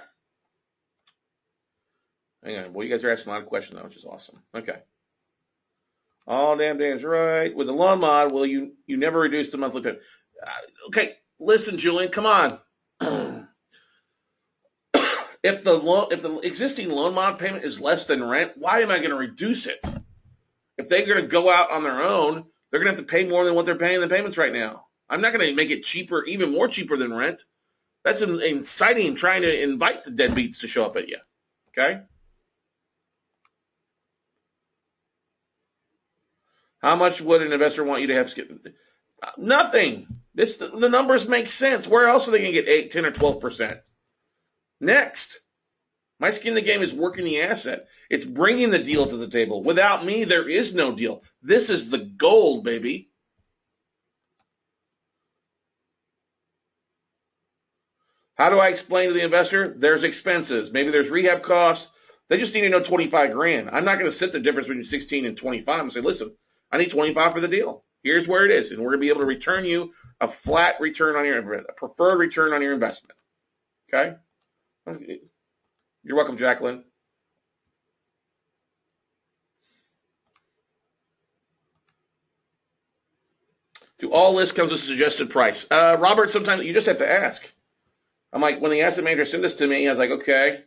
A: Hang on. Well, you guys are asking a lot of questions now, which is awesome. Okay. All damn days, right. With the loan mod, will you never reduce the monthly payment? Okay, listen, Julian, come on. If the existing loan mod payment is less than rent, why am I going to reduce it? If they're going to go out on their own, they're going to have to pay more than what they're paying the payments right now. I'm not going to make it cheaper, even more cheaper than rent. That's inciting, trying to invite the deadbeats to show up at you. Okay? How much would an investor want you to have skip? Nothing. The numbers make sense. Where else are they going to get 8, 10, or 12%? Next. My skin in the game is working the asset. It's bringing the deal to the table. Without me, there is no deal. This is the gold, baby. How do I explain to the investor? There's expenses. Maybe there's rehab costs. They just need to know 25 grand. I'm not going to sit the difference between 16 and 25 and say, listen, I need 25 for the deal. Here's where it is. And we're going to be able to return you a flat return on a preferred return on your investment. Okay? You're welcome, Jacqueline. To all lists comes a suggested price. Robert, sometimes you just have to ask. I'm like, when the asset manager sent this to me, I was like, okay,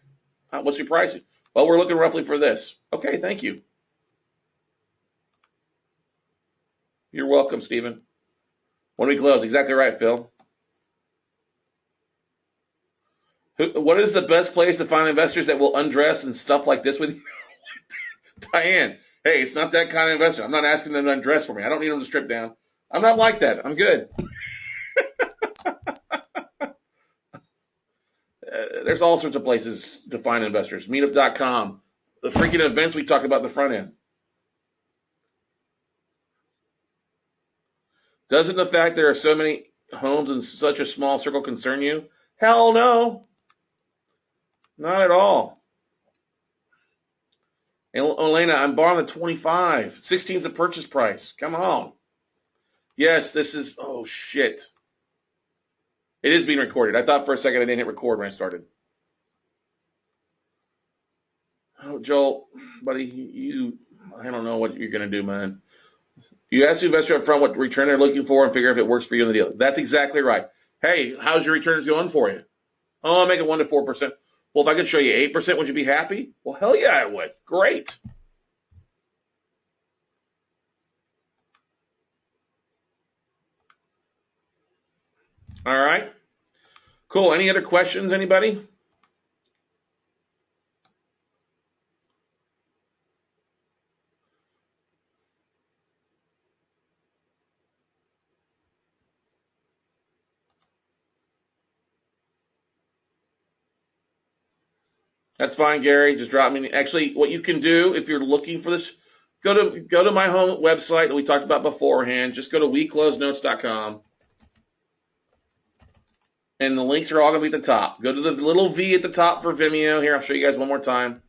A: what's your price? Well, we're looking roughly for this. Okay, thank you. You're welcome, Stephen. When we close, exactly right, Phil. What is the best place to find investors that will undress and stuff like this with you? Diane, hey, it's not that kind of investor. I'm not asking them to undress for me. I don't need them to strip down. I'm not like that. I'm good. There's all sorts of places to find investors. Meetup.com. The freaking events we talked about at the front end. Doesn't the fact there are so many homes in such a small circle concern you? Hell no. Not at all. And Elena, I'm borrowing the 25. 16 is the purchase price. Come on. Yes, this is, oh shit. It is being recorded. I thought for a second I didn't hit record when I started. Oh, Joel, buddy, I don't know what you're going to do, man. You ask the investor up front what return they're looking for and figure if it works for you in the deal. That's exactly right. Hey, how's your returns going for you? Oh, I'm making 1 to 4%. Well, if I could show you 8%, would you be happy? Well, hell yeah, I would. Great. All right. Cool. Any other questions, anybody? That's fine, Gary. Just drop me. Actually, what you can do if you're looking for this, go to my home website that we talked about beforehand. Just go to weclosenotes.com. And the links are all going to be at the top. Go to the little V at the top for Vimeo. Here, I'll show you guys one more time.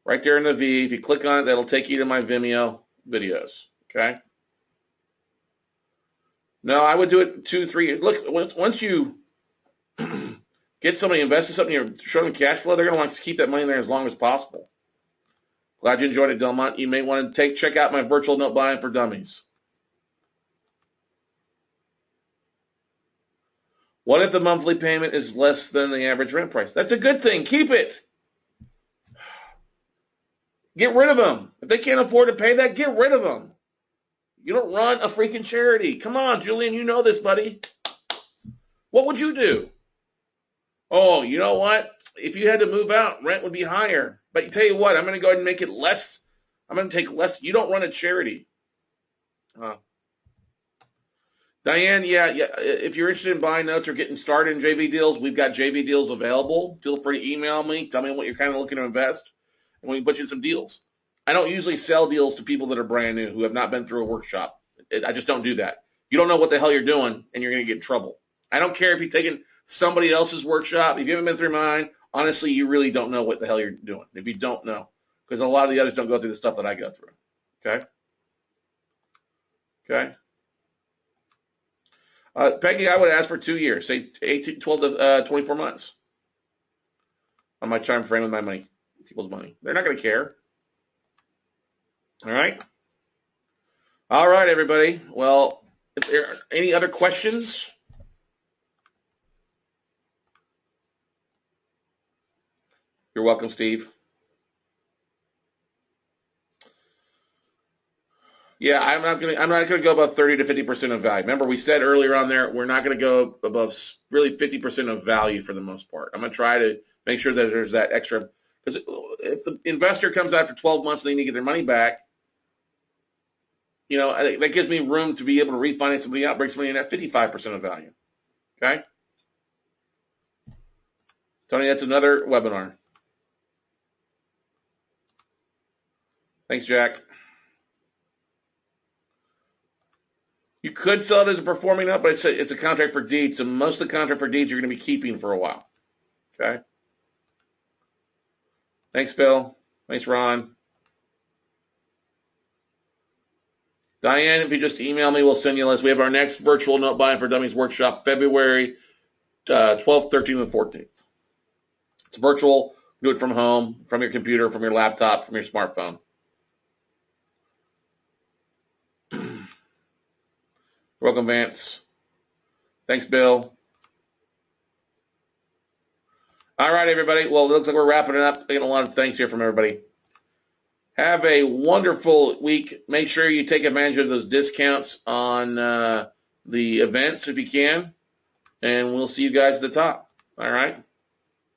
A: Right there in the V. If you click on it, that'll take you to my Vimeo videos. Okay? No, I would do it 2, 3 years. Look, once you get somebody invested in something, you're showing them cash flow, they're going to want to keep that money there as long as possible. Glad you enjoyed it, Delmont. You may want to check out my virtual note buying for dummies. What if the monthly payment is less than the average rent price? That's a good thing. Keep it. Get rid of them. If they can't afford to pay that, get rid of them. You don't run a freaking charity. Come on, Julian, you know this, buddy. What would you do? Oh, you know what? If you had to move out, rent would be higher. But tell you what, I'm going to go ahead and make it less. I'm going to take less. You don't run a charity. Diane, yeah. If you're interested in buying notes or getting started in JV deals, we've got JV deals available. Feel free to email me. Tell me what you're kind of looking to invest, and we can put you in some deals. I don't usually sell deals to people that are brand new, who have not been through a workshop. I just don't do that. You don't know what the hell you're doing, and you're going to get in trouble. I don't care if you've taken somebody else's workshop. If you haven't been through mine, honestly, you really don't know what the hell you're doing. If you don't know, because a lot of the others don't go through the stuff that I go through. Okay. Peggy, I would ask for 2 years, say 12 to 24 months on my time frame with my money, people's money. They're not going to care. All right. All right, everybody. Well, if there are any other questions? You're welcome, Steve. Yeah, I'm not gonna go above 30 to 50% of value. Remember, we said earlier on there, we're not gonna go above really 50% of value for the most part. I'm gonna try to make sure that there's that extra, because if the investor comes after 12 months and they need to get their money back, that gives me room to be able to refinance somebody out, bring somebody in at 55% of value. Okay, Tony, that's another webinar. Thanks, Jack. You could sell it as a performing note, but it's a contract for deeds. So most of the contract for deeds you're going to be keeping for a while. Okay. Thanks, Phil. Thanks, Ron. Diane, if you just email me, we'll send you a list. We have our next virtual note buying for dummies workshop, February 12th, 13th, and 14th. It's virtual. Do it from home, from your computer, from your laptop, from your smartphone. Welcome, Vance. Thanks, Bill. All right, everybody. Well, it looks like we're wrapping it up. Getting a lot of thanks here from everybody. Have a wonderful week. Make sure you take advantage of those discounts on the events if you can. And we'll see you guys at the top. All right.